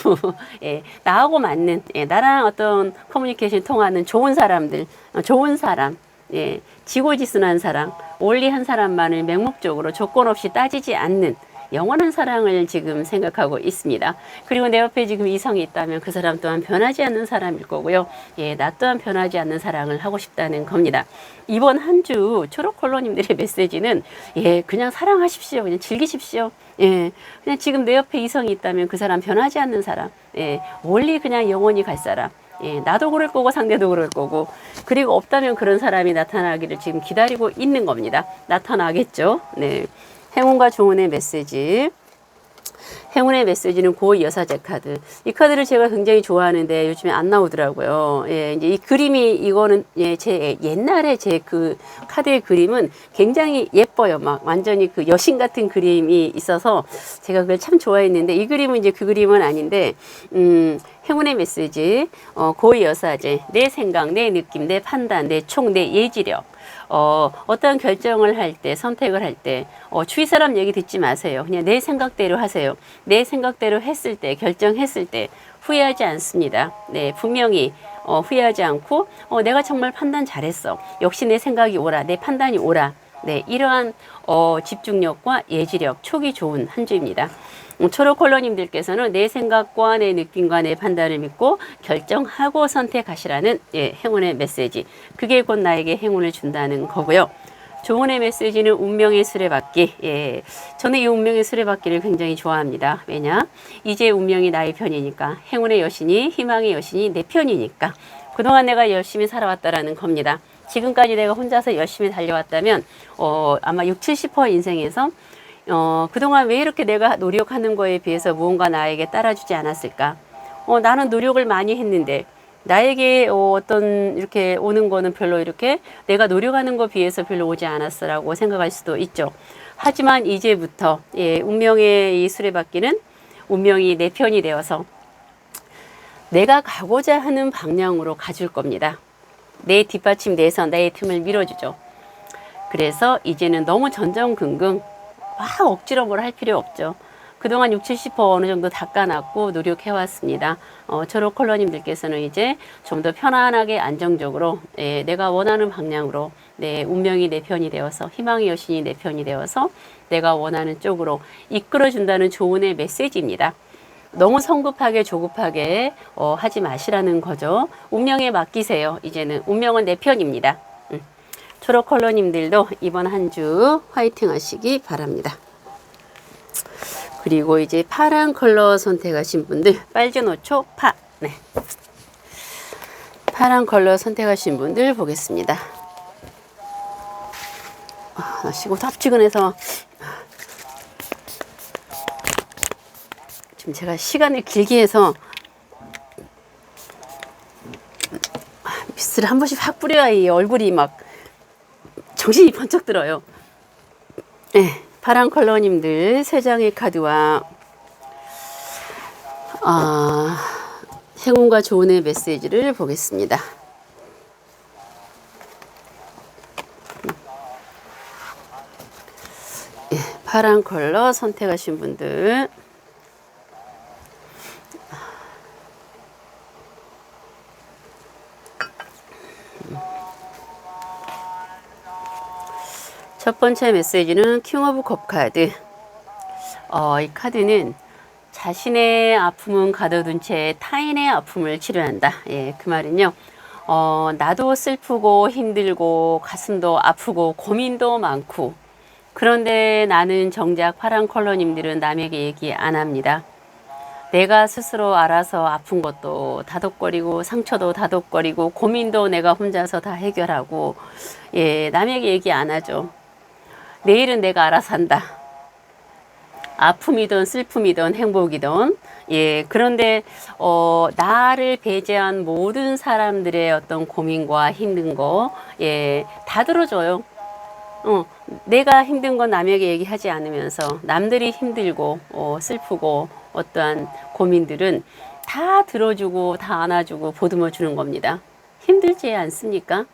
예, 나하고 맞는, 예, 나랑 어떤 커뮤니케이션 통하는 좋은 사람들, 좋은 사람, 예, 지고지순한 사람, 올리한 사람만을 맹목적으로 조건 없이 따지지 않는 영원한 사랑을 지금 생각하고 있습니다. 그리고 내 옆에 지금 이성이 있다면 그 사람 또한 변하지 않는 사람일 거고요. 예, 나 또한 변하지 않는 사랑을 하고 싶다는 겁니다. 이번 한 주 초록콜로님들의 메시지는 예, 그냥 사랑하십시오. 그냥 즐기십시오. 예, 그냥 지금 내 옆에 이성이 있다면 그 사람 변하지 않는 사람. 예, 원리 그냥 영원히 갈 사람. 예, 나도 그럴 거고 상대도 그럴 거고 그리고 없다면 그런 사람이 나타나기를 지금 기다리고 있는 겁니다. 나타나겠죠. 네. 행운과 조운의 메시지. 행운의 메시지는 고 여사제 카드. 이 카드를 제가 굉장히 좋아하는데 요즘에 안 나오더라고요. 예, 이제 이 그림이 이거는 예, 제 옛날에 제 그 카드의 그림은 굉장히 예뻐요. 막 완전히 그 여신 같은 그림이 있어서 제가 그걸 참 좋아했는데 이 그림은 이제 그 그림은 아닌데 행운의 메시지. 고 여사제. 내 생각, 내 느낌, 내 판단, 내 총, 내 예지력. 어떤 결정을 할 때, 선택을 할 때, 주위 사람 얘기 듣지 마세요. 그냥 내 생각대로 하세요. 내 생각대로 했을 때, 결정했을 때, 후회하지 않습니다. 네, 분명히, 후회하지 않고, 내가 정말 판단 잘했어. 역시 내 생각이 옳아. 내 판단이 옳아. 네, 이러한, 집중력과 예지력, 촉이 좋은 한 주입니다. 초록콜로님들께서는 내 생각과 내 느낌과 내 판단을 믿고 결정하고 선택하시라는 예, 행운의 메시지. 그게 곧 나에게 행운을 준다는 거고요. 조운의 메시지는 운명의 수레바퀴. 예, 저는 이 운명의 수레바퀴를 굉장히 좋아합니다. 왜냐? 이제 운명이 나의 편이니까. 행운의 여신이, 희망의 여신이 내 편이니까. 그동안 내가 열심히 살아왔다라는 겁니다. 지금까지 내가 혼자서 열심히 달려왔다면 아마 60, 70% 인생에서 그동안 왜 이렇게 내가 노력하는 거에 비해서 무언가 나에게 따라주지 않았을까? 나는 노력을 많이 했는데, 나에게 어떤 이렇게 오는 거는 별로 이렇게 내가 노력하는 거에 비해서 별로 오지 않았어라고 생각할 수도 있죠. 하지만 이제부터, 예, 운명의 이 수레바퀴는 운명이 내 편이 되어서 내가 가고자 하는 방향으로 가줄 겁니다. 내 뒷받침 내서 내 틈을 밀어주죠. 그래서 이제는 너무 전전긍긍, 막 억지로 뭘 할 필요 없죠. 그동안 60, 70% 어느 정도 닦아놨고 노력해왔습니다. 초록콜로님들께서는 이제 좀 더 편안하게 안정적으로 내가 원하는 방향으로 내 운명이 내 편이 되어서 희망의 여신이 내 편이 되어서 내가 원하는 쪽으로 이끌어준다는 조언의 메시지입니다. 너무 성급하게 조급하게 하지 마시라는 거죠. 운명에 맡기세요. 이제는 운명은 내 편입니다. 초록컬러님들도 이번 한 주 화이팅 하시기 바랍니다. 그리고 이제 파란 컬러 선택하신 분들, 빨주노초 파. 네. 파란 컬러 선택하신 분들 보겠습니다. 날씨가 답지근해서 지금 제가 시간을 길게 해서 미스트를 한 번씩 확 뿌려야 이 얼굴이 막 정신이 번쩍 들어요. 네, 파란 컬러님들 세 장의 카드와 행운과 조언의 메시지를 보겠습니다. 네, 파란 컬러 선택하신 분들 첫 번째 메시지는 킹 오브 컵 카드. 이 카드는 자신의 아픔은 가둬둔 채 타인의 아픔을 치료한다. 예, 그 말은요. 나도 슬프고 힘들고 가슴도 아프고 고민도 많고 그런데 나는 정작 파란 컬러님들은 남에게 얘기 안 합니다. 내가 스스로 알아서 아픈 것도 다독거리고 상처도 다독거리고 고민도 내가 혼자서 다 해결하고 예, 남에게 얘기 안 하죠. 내일은 내가 알아서 한다. 아픔이든 슬픔이든 행복이든 예, 그런데 나를 배제한 모든 사람들의 어떤 고민과 힘든 거 예, 다 들어줘요. 내가 힘든 건 남에게 얘기하지 않으면서 남들이 힘들고 슬프고 어떠한 고민들은 다 들어주고 다 안아주고 보듬어 주는 겁니다. 힘들지 않습니까?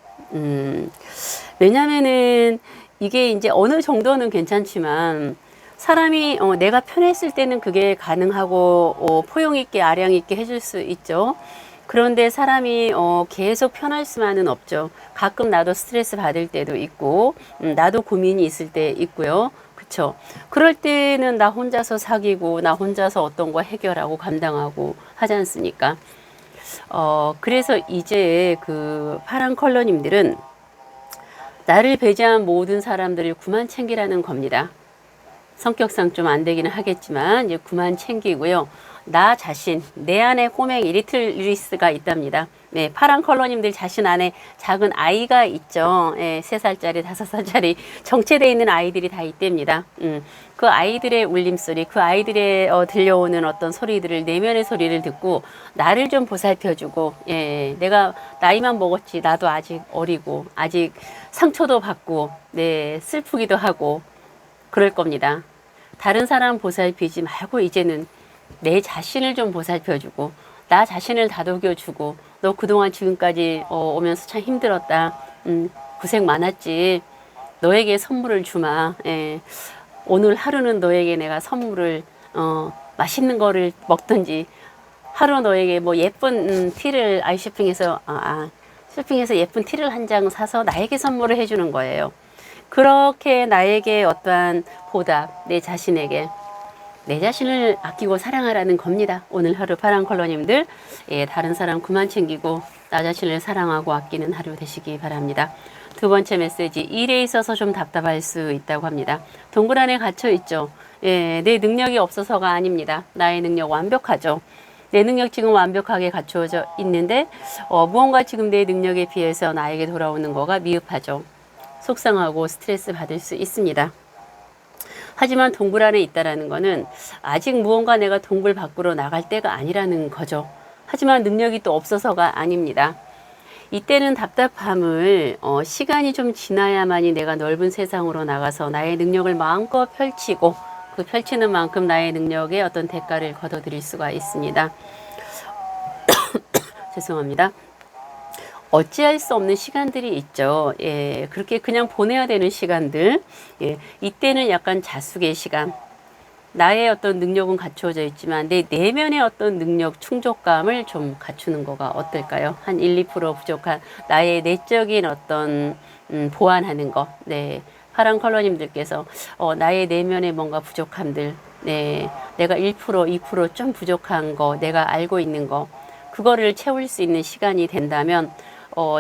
왜냐면은 이게 이제 어느 정도는 괜찮지만 사람이 내가 편했을 때는 그게 가능하고 포용 있게 아량 있게 해줄 수 있죠. 그런데 사람이 계속 편할 수만은 없죠. 가끔 나도 스트레스 받을 때도 있고 나도 고민이 있을 때 있고요. 그쵸? 그럴 때는 나 혼자서 사귀고 나 혼자서 어떤 거 해결하고 감당하고 하지 않습니까? 그래서 이제 그 파란 컬러님들은 나를 배제한 모든 사람들을 그만 챙기라는 겁니다. 성격상 좀 안 되기는 하겠지만 이제 그만 챙기고요. 나 자신, 내 안에 꼬맹이 리틀 리스가 있답니다. 네, 파란 컬러님들 자신 안에 작은 아이가 있죠. 예, 3살짜리, 5살짜리 정체되어 있는 아이들이 다 있답니다. 그 아이들의 울림소리, 그 아이들의 들려오는 어떤 소리들을, 내면의 소리를 듣고 나를 좀 보살펴주고, 예, 내가 나이만 먹었지, 나도 아직 어리고, 아직 상처도 받고, 네, 슬프기도 하고, 그럴 겁니다. 다른 사람 보살피지 말고 이제는 내 자신을 좀 보살펴주고 나 자신을 다독여주고 너 그동안 지금까지 오면서 참 힘들었다. 고생 많았지. 너에게 선물을 주마. 예. 오늘 하루는 너에게 내가 선물을 맛있는 거를 먹든지 하루 너에게 뭐 예쁜 티를 쇼핑에서 쇼핑에서 예쁜 티를 한 장 사서 나에게 선물을 해주는 거예요. 그렇게 나에게 어떠한 보답, 내 자신에게 내 자신을 아끼고 사랑하라는 겁니다. 오늘 하루 파란 컬러님들 예, 다른 사람 그만 챙기고 나 자신을 사랑하고 아끼는 하루 되시기 바랍니다. 두 번째 메시지, 일에 있어서 좀 답답할 수 있다고 합니다. 동굴 안에 갇혀 있죠. 예, 내 능력이 없어서가 아닙니다. 나의 능력 완벽하죠. 내 능력 지금 완벽하게 갖추어져 있는데 무언가 지금 내 능력에 비해서 나에게 돌아오는 거가 미흡하죠. 속상하고 스트레스 받을 수 있습니다. 하지만 동굴 안에 있다라는 거는 아직 무언가 내가 동굴 밖으로 나갈 때가 아니라는 거죠. 하지만 능력이 또 없어서가 아닙니다. 이때는 답답함을 시간이 좀 지나야만이 내가 넓은 세상으로 나가서 나의 능력을 마음껏 펼치고 그 펼치는 만큼 나의 능력에 어떤 대가를 거둬들일 수가 있습니다. 죄송합니다. 어찌할 수 없는 시간들이 있죠. 예, 그렇게 그냥 보내야 되는 시간들. 예, 이때는 약간 자숙의 시간. 나의 어떤 능력은 갖추어져 있지만 내 내면의 어떤 능력 충족감을 좀 갖추는 거가 어떨까요? 한 1, 2% 부족한 나의 내적인 어떤 보완하는 거. 네, 파란 컬러님들께서 나의 내면의 뭔가 부족함들. 네, 내가 1%, 2%좀 부족한 거, 내가 알고 있는 거. 그거를 채울 수 있는 시간이 된다면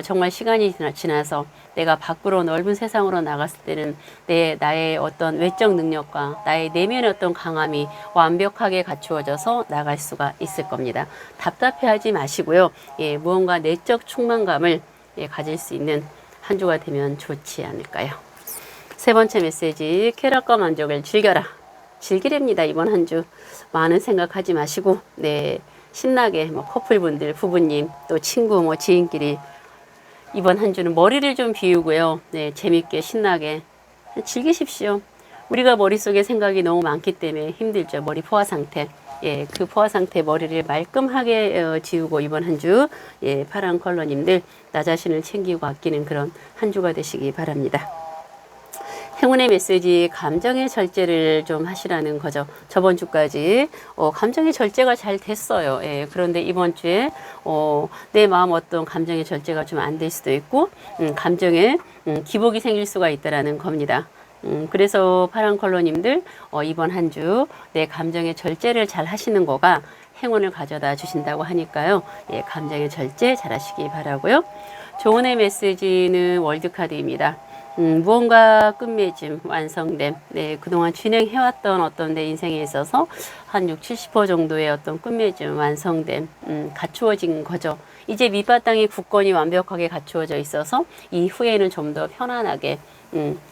정말 시간이 지나서 내가 밖으로 넓은 세상으로 나갔을 때는 나의 어떤 외적 능력과 나의 내면의 어떤 강함이 완벽하게 갖추어져서 나갈 수가 있을 겁니다. 답답해하지 마시고요. 예, 무언가 내적 충만감을 가질 수 있는 한 주가 되면 좋지 않을까요? 세 번째 메시지, 쾌락과 만족을 즐겨라. 즐기랍니다. 이번 한 주 많은 생각하지 마시고 네, 신나게 뭐 커플분들, 부부님, 또 친구, 뭐 지인끼리 이번 한 주는 머리를 좀 비우고요. 네, 재밌게 신나게 즐기십시오. 우리가 머릿속에 생각이 너무 많기 때문에 힘들죠. 머리 포화 상태. 예, 그 포화 상태 머리를 말끔하게 지우고 이번 한 주 예, 파란 컬러님들 나 자신을 챙기고 아끼는 그런 한 주가 되시기 바랍니다. 행운의 메시지, 감정의 절제를 좀 하시라는 거죠. 저번 주까지 감정의 절제가 잘 됐어요. 예, 그런데 이번 주에 내 마음 어떤 감정의 절제가 좀 안 될 수도 있고 감정에 기복이 생길 수가 있다라는 겁니다. 그래서 파란 컬러님들 이번 한 주 내 감정의 절제를 잘 하시는 거가 행운을 가져다 주신다고 하니까요. 예, 감정의 절제 잘 하시기 바라고요. 조언의 메시지는 월드카드입니다. 무언가 끝맺음, 완성됨, 네, 그동안 진행해왔던 어떤 내 인생에 있어서 한 6, 70% 정도의 어떤 끝맺음, 완성됨, 갖추어진 거죠. 이제 밑바탕이 굳건히 완벽하게 갖추어져 있어서 이후에는 좀 더 편안하게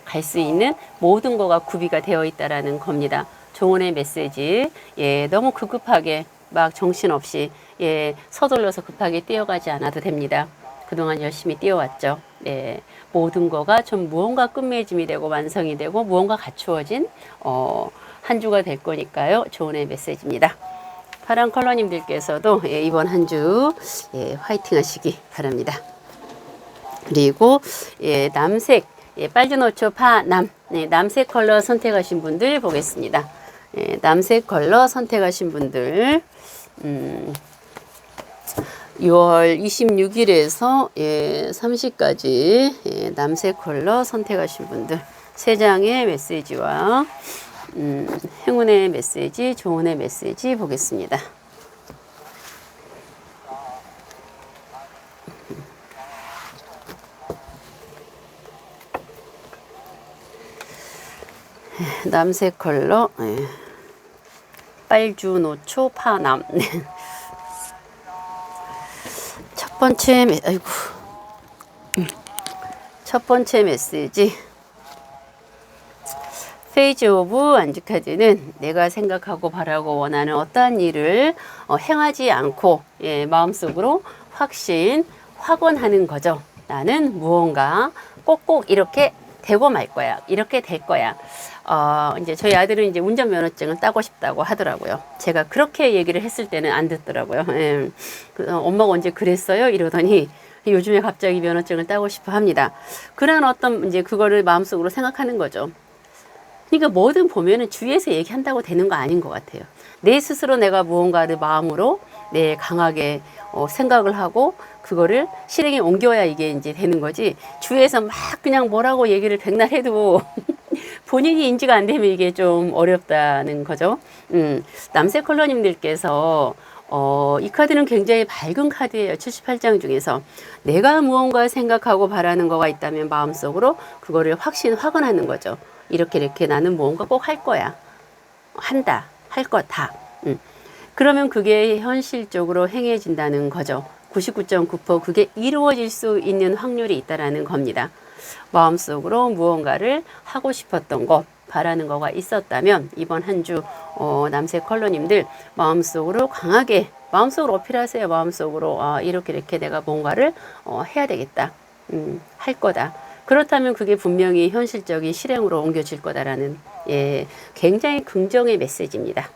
갈 수 있는 모든 거가 구비가 되어 있다라는 겁니다. 조언의 메시지, 예, 너무 급급하게 막 정신없이 예, 서둘러서 급하게 뛰어가지 않아도 됩니다. 그동안 열심히 뛰어왔죠. 네, 모든 거가 좀 무언가 끝맺음이 되고 완성이 되고 무언가 갖추어진 한 주가 될 거니까요. 조언의 메시지입니다. 파란 컬러님들께서도 예, 이번 한 주 예, 화이팅 하시기 바랍니다. 그리고 예, 남색 예, 빨주노초 파남 네, 남색 컬러 선택하신 분들 보겠습니다. 예, 남색 컬러 선택하신 분들 6월 26일에서 예, 30까지 예, 남색 컬러 선택하신 분들 3장의 메시지와 행운의 메시지, 조언의 메시지 보겠습니다. 남색 컬러 예. 빨주노초 파남 첫 번째 메시지 페이지 오브 안주카드는 내가 생각하고 바라고 원하는 어떠한 일을 행하지 않고 예, 마음속으로 확언하는 거죠. 나는 무언가 꼭꼭 이렇게 되고 말 거야. 이렇게 될 거야. 이제 저희 아들은 이제 운전면허증을 따고 싶다고 하더라고요. 제가 그렇게 얘기를 했을 때는 안 듣더라고요. 예. 엄마가 언제 그랬어요? 이러더니 요즘에 갑자기 면허증을 따고 싶어 합니다. 그런 어떤 이제 그거를 마음속으로 생각하는 거죠. 그러니까 뭐든 보면은 주위에서 얘기한다고 되는 거 아닌 것 같아요. 내 스스로 내가 무언가를 마음으로 강하게 생각을 하고 그거를 실행에 옮겨야 이게 이제 되는 거지. 주위에서 막 그냥 뭐라고 얘기를 백날 해도 본인이 인지가 안 되면 이게 좀 어렵다는 거죠. 남색 컬러님들께서 이 카드는 굉장히 밝은 카드예요. 78장 중에서 내가 무언가 생각하고 바라는 거가 있다면 마음속으로 그거를 확언하는 거죠. 이렇게 나는 무언가 꼭 할 거야. 한다. 할 거다. 그러면 그게 현실적으로 행해진다는 거죠. 99.9% 그게 이루어질 수 있는 확률이 있다라는 겁니다. 마음속으로 무언가를 하고 싶었던 것, 바라는 거가 있었다면 이번 한 주 남색 컬러님들 마음속으로 강하게 마음속으로 어필하세요. 마음속으로 이렇게 내가 뭔가를 해야 되겠다. 할 거다. 그렇다면 그게 분명히 현실적인 실행으로 옮겨질 거다라는 예, 굉장히 긍정의 메시지입니다.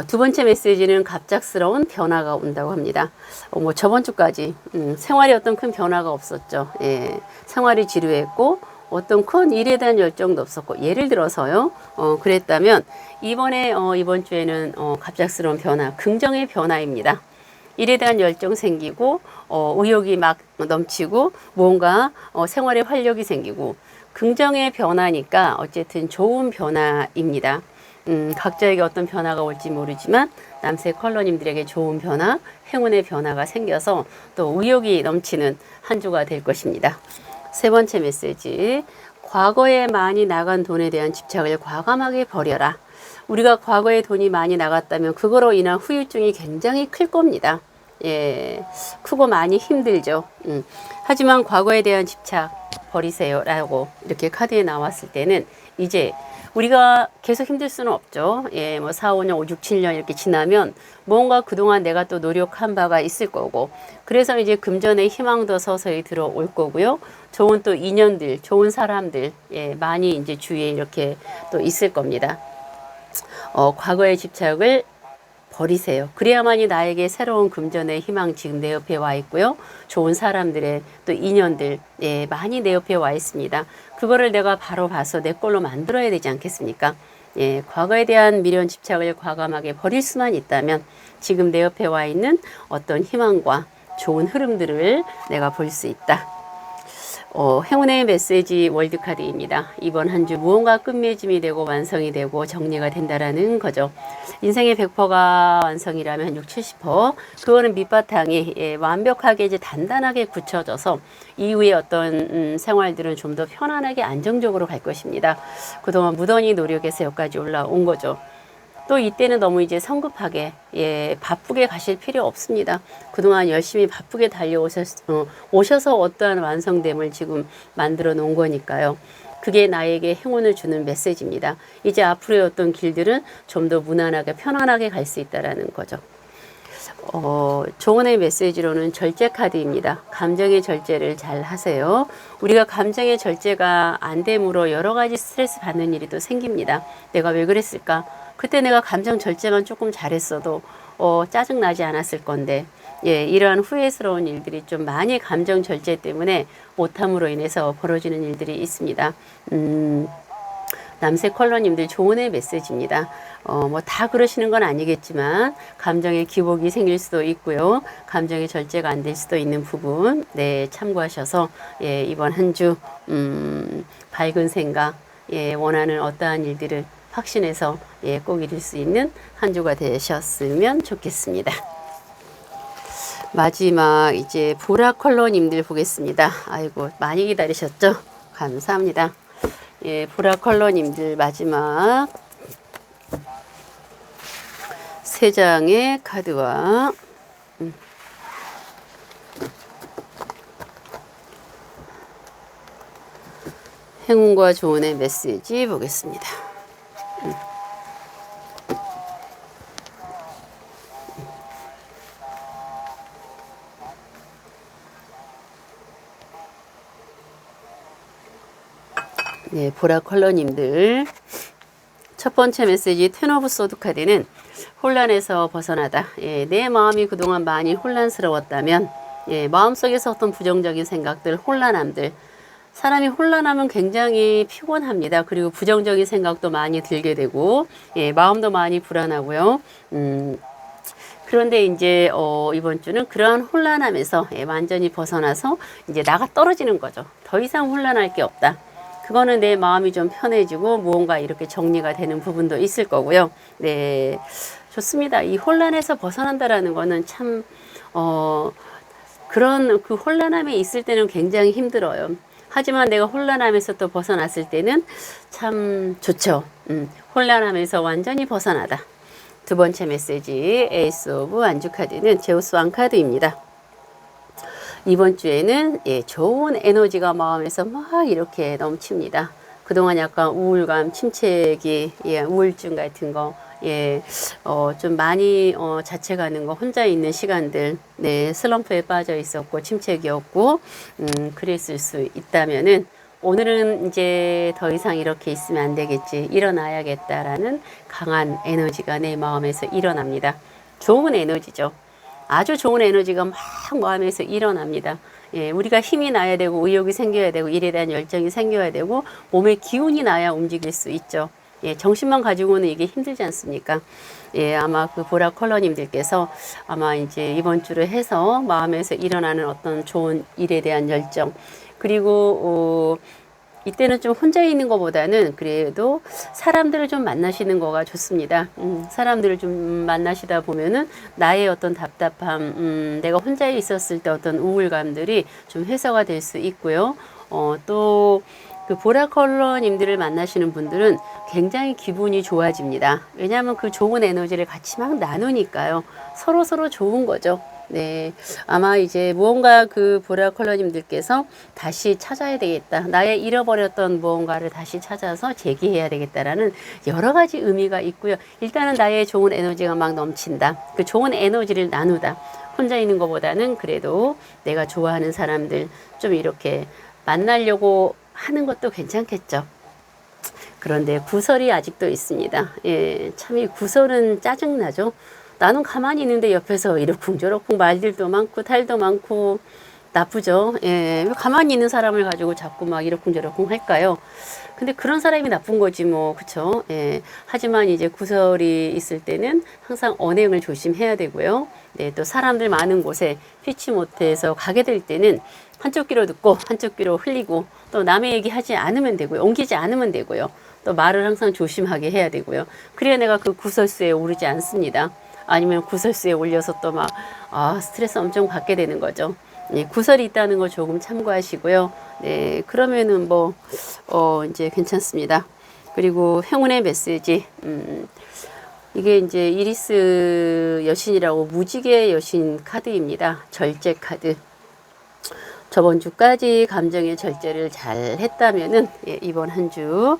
두 번째 메시지는 갑작스러운 변화가 온다고 합니다. 뭐 저번 주까지 생활에 어떤 큰 변화가 없었죠. 예, 생활이 지루했고 어떤 큰 일에 대한 열정도 없었고 예를 들어서요. 그랬다면 이번 주에는 갑작스러운 변화, 긍정의 변화입니다. 일에 대한 열정 생기고 의욕이 막 넘치고 뭔가 생활에 활력이 생기고 긍정의 변화니까 어쨌든 좋은 변화입니다. 각자에게 어떤 변화가 올지 모르지만 남색 컬러님들에게 좋은 변화, 행운의 변화가 생겨서 또 의욕이 넘치는 한 주가 될 것입니다. 세 번째 메시지, 과거에 많이 나간 돈에 대한 집착을 과감하게 버려라. 우리가 과거에 돈이 많이 나갔다면 그거로 인한 후유증이 굉장히 클 겁니다. 예, 크고 많이 힘들죠. 하지만 과거에 대한 집착 버리세요 라고 이렇게 카드에 나왔을 때는 이제 우리가 계속 힘들 수는 없죠. 예, 뭐 4, 5년, 5, 6, 7년 이렇게 지나면 뭔가 그동안 내가 또 노력한 바가 있을 거고 그래서 이제 금전의 희망도 서서히 들어올 거고요. 좋은 또 인연들, 좋은 사람들 예, 많이 이제 주위에 이렇게 또 있을 겁니다. 과거의 집착을 버리세요. 그래야만이 나에게 새로운 금전의 희망 지금 내 옆에 와 있고요. 좋은 사람들의 또 인연들 예, 많이 내 옆에 와 있습니다. 그거를 내가 바로 봐서 내 걸로 만들어야 되지 않겠습니까? 예, 과거에 대한 미련 집착을 과감하게 버릴 수만 있다면 지금 내 옆에 와 있는 어떤 희망과 좋은 흐름들을 내가 볼 수 있다. 행운의 메시지 월드카드입니다. 이번 한 주 무언가 끝맺음이 되고 완성이 되고 정리가 된다라는 거죠. 인생의 100%가 완성이라면 한 60, 70%. 그거는 밑바탕이 완벽하게 이제 단단하게 굳혀져서 이후에 어떤 생활들은 좀 더 편안하게 안정적으로 갈 것입니다. 그동안 무던히 노력해서 여기까지 올라온 거죠. 또 이때는 너무 이제 성급하게 바쁘게 가실 필요 없습니다. 그동안 열심히 바쁘게 오셔서 어떠한 완성됨을 지금 만들어 놓은 거니까요. 그게 나에게 행운을 주는 메시지입니다. 이제 앞으로의 어떤 길들은 좀 더 무난하게 편안하게 갈 수 있다라는 거죠. 조언의 메시지로는 절제 카드입니다. 감정의 절제를 잘 하세요. 우리가 감정의 절제가 안 됨으로 여러 가지 스트레스 받는 일이 또 생깁니다. 내가 왜 그랬을까? 그때 내가 감정 절제만 조금 잘했어도 짜증 나지 않았을 건데, 이러한 후회스러운 일들이 좀 많이 감정 절제 때문에 못함으로 인해서 벌어지는 일들이 있습니다. 남색 컬러님들 조언의 메시지입니다. 뭐 다 그러시는 건 아니겠지만 감정의 기복이 생길 수도 있고요. 감정의 절제가 안 될 수도 있는 부분 참고하셔서 이번 한 주 밝은 생각 원하는 어떠한 일들을 확신해서 꼭 이룰 수 있는 한 주가 되셨으면 좋겠습니다. 마지막 이제 보라 컬러님들 보겠습니다. 아이고 많이 기다리셨죠? 감사합니다. 보라 컬러님들 마지막 3장의 카드와 행운과 조언의 메시지 보겠습니다. 보라 컬러님들 첫 번째 메시지 텐 오브 소드 카드는 혼란에서 벗어나다. 내 마음이 그동안 많이 혼란스러웠다면 마음속에서 어떤 부정적인 생각들, 혼란함들, 사람이 혼란하면 굉장히 피곤합니다. 그리고 부정적인 생각도 많이 들게 되고 마음도 많이 불안하고요. 그런데 이제 이번 주는 그러한 혼란함에서 완전히 벗어나서 이제 나가 떨어지는 거죠. 더 이상 혼란할 게 없다. 그거는 내 마음이 좀 편해지고 무언가 이렇게 정리가 되는 부분도 있을 거고요. 네, 좋습니다. 이 혼란에서 벗어난다라는 거는 참 그런 그 혼란함에 있을 때는 굉장히 힘들어요. 하지만 내가 혼란함에서 또 벗어났을 때는 참 좋죠. 혼란함에서 완전히 벗어나다. 두 번째 메시지 에이스 오브 안주 카드는 제우스 왕 카드입니다. 이번 주에는 좋은 에너지가 마음에서 막 이렇게 넘칩니다. 그동안 약간 우울감, 침체기, 우울증 같은 거, 좀 많이 자책하는 거, 혼자 있는 시간들, 슬럼프에 빠져 있었고 침체기였고, 그랬을 수 있다면은 오늘은 이제 더 이상 이렇게 있으면 안 되겠지, 일어나야겠다라는 강한 에너지가 내 마음에서 일어납니다. 좋은 에너지죠. 아주 좋은 에너지가 막 마음에서 일어납니다. 우리가 힘이 나야 되고 의욕이 생겨야 되고 일에 대한 열정이 생겨야 되고 몸에 기운이 나야 움직일 수 있죠. 정신만 가지고는 이게 힘들지 않습니까? 아마 그 보라 컬러님들께서 아마 이제 이번 주를 해서 마음에서 일어나는 어떤 좋은 일에 대한 열정, 그리고 이때는 좀 혼자 있는 것보다는 그래도 사람들을 좀 만나시는 거가 좋습니다. 사람들을 좀 만나시다 보면은 나의 어떤 답답함, 내가 혼자 있었을 때 어떤 우울감들이 좀 해소가 될 수 있고요. 또 그 보라 컬러님들을 만나시는 분들은 굉장히 기분이 좋아집니다. 왜냐하면 그 좋은 에너지를 같이 막 나누니까요. 서로 좋은 거죠. 네, 아마 이제 무언가 그 보라 컬러님들께서 다시 찾아야 되겠다. 나의 잃어버렸던 무언가를 다시 찾아서 재기해야 되겠다라는 여러 가지 의미가 있고요. 일단은 나의 좋은 에너지가 막 넘친다. 그 좋은 에너지를 나누다. 혼자 있는 것보다는 그래도 내가 좋아하는 사람들 좀 이렇게 만나려고 하는 것도 괜찮겠죠. 그런데 구설이 아직도 있습니다. 참 이 구설은 짜증나죠. 나는 가만히 있는데 옆에서 이러쿵저러쿵 말들도 많고 탈도 많고 나쁘죠. 예, 왜 가만히 있는 사람을 가지고 자꾸 막 이러쿵저러쿵 할까요? 근데 그런 사람이 나쁜 거지 뭐, 그쵸? 예, 하지만 이제 구설이 있을 때는 항상 언행을 조심해야 되고요. 네, 또 사람들 많은 곳에 피치 못해서 가게 될 때는 한쪽 귀로 듣고 한쪽 귀로 흘리고 또 남의 얘기 하지 않으면 되고요. 옮기지 않으면 되고요. 또 말을 항상 조심하게 해야 되고요. 그래야 내가 그 구설수에 오르지 않습니다. 아니면 구설수에 올려서 또 막, 스트레스 엄청 받게 되는 거죠. 예, 구설이 있다는 거 조금 참고하시고요. 네, 그러면은 뭐, 이제 괜찮습니다. 그리고 행운의 메시지, 이게 이제 이리스 여신이라고 무지개 여신 카드입니다. 절제 카드. 저번 주까지 감정의 절제를 잘 했다면은, 예, 이번 한 주,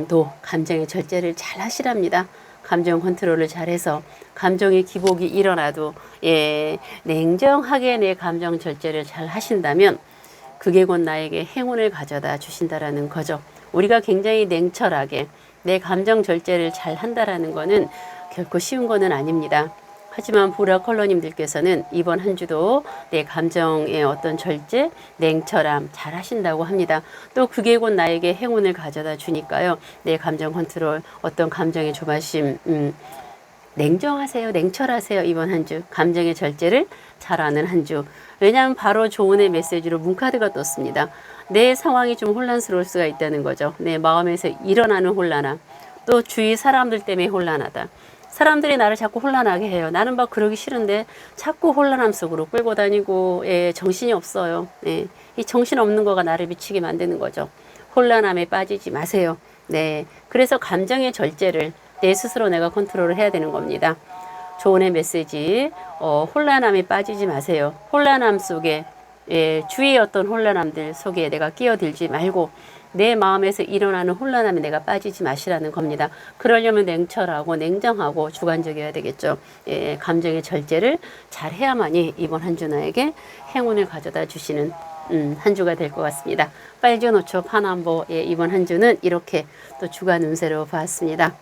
도 감정의 절제를 잘 하시랍니다. 감정 컨트롤을 잘해서 감정의 기복이 일어나도 예, 냉정하게 내 감정 절제를 잘 하신다면 그게 곧 나에게 행운을 가져다 주신다라는 거죠. 우리가 굉장히 냉철하게 내 감정 절제를 잘 한다라는 거는 결코 쉬운 거는 아닙니다. 하지만 보라 컬러님들께서는 이번 한 주도 내 감정의 어떤 절제, 냉철함 잘 하신다고 합니다. 또 그게 곧 나에게 행운을 가져다 주니까요. 내 감정 컨트롤, 어떤 감정의 조바심, 냉정하세요. 냉철하세요. 이번 한 주. 감정의 절제를 잘하는 한 주. 왜냐하면 바로 조언의 메시지로 문카드가 떴습니다. 내 상황이 좀 혼란스러울 수가 있다는 거죠. 내 마음에서 일어나는 혼란함. 또 주위 사람들 때문에 혼란하다. 사람들이 나를 자꾸 혼란하게 해요. 나는 막 그러기 싫은데 자꾸 혼란함 속으로 끌고 다니고, 예, 정신이 없어요. 예, 이 정신 없는 거가 나를 미치게 만드는 거죠. 혼란함에 빠지지 마세요. 네, 그래서 감정의 절제를 내 스스로 내가 컨트롤을 해야 되는 겁니다. 조언의 메시지, 혼란함에 빠지지 마세요. 혼란함 속에, 예, 주위의 어떤 혼란함들 속에 내가 끼어들지 말고 내 마음에서 일어나는 혼란함에 내가 빠지지 마시라는 겁니다. 그러려면 냉철하고 냉정하고 주관적이어야 되겠죠. 예, 감정의 절제를 잘 해야만이 이번 한 주 나에게 행운을 가져다 주시는 한 주가 될 것 같습니다. 빨주노초 파남보, 예, 이번 한 주는 이렇게 또 주간 운세로 봤습니다.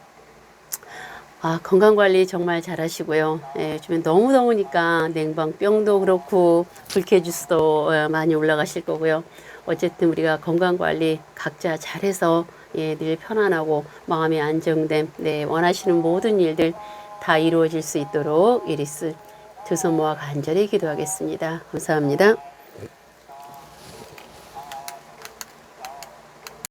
건강관리 정말 잘 하시고요. 예, 요즘에 너무 더우니까 냉방병도 그렇고 불쾌지수도 많이 올라가실 거고요. 어쨌든 우리가 건강관리 각자 잘해서, 예, 늘 편안하고 마음이 안정됨, 네, 원하시는 모든 일들 다 이루어질 수 있도록 이리스 두 손 모아 간절히 기도하겠습니다. 감사합니다.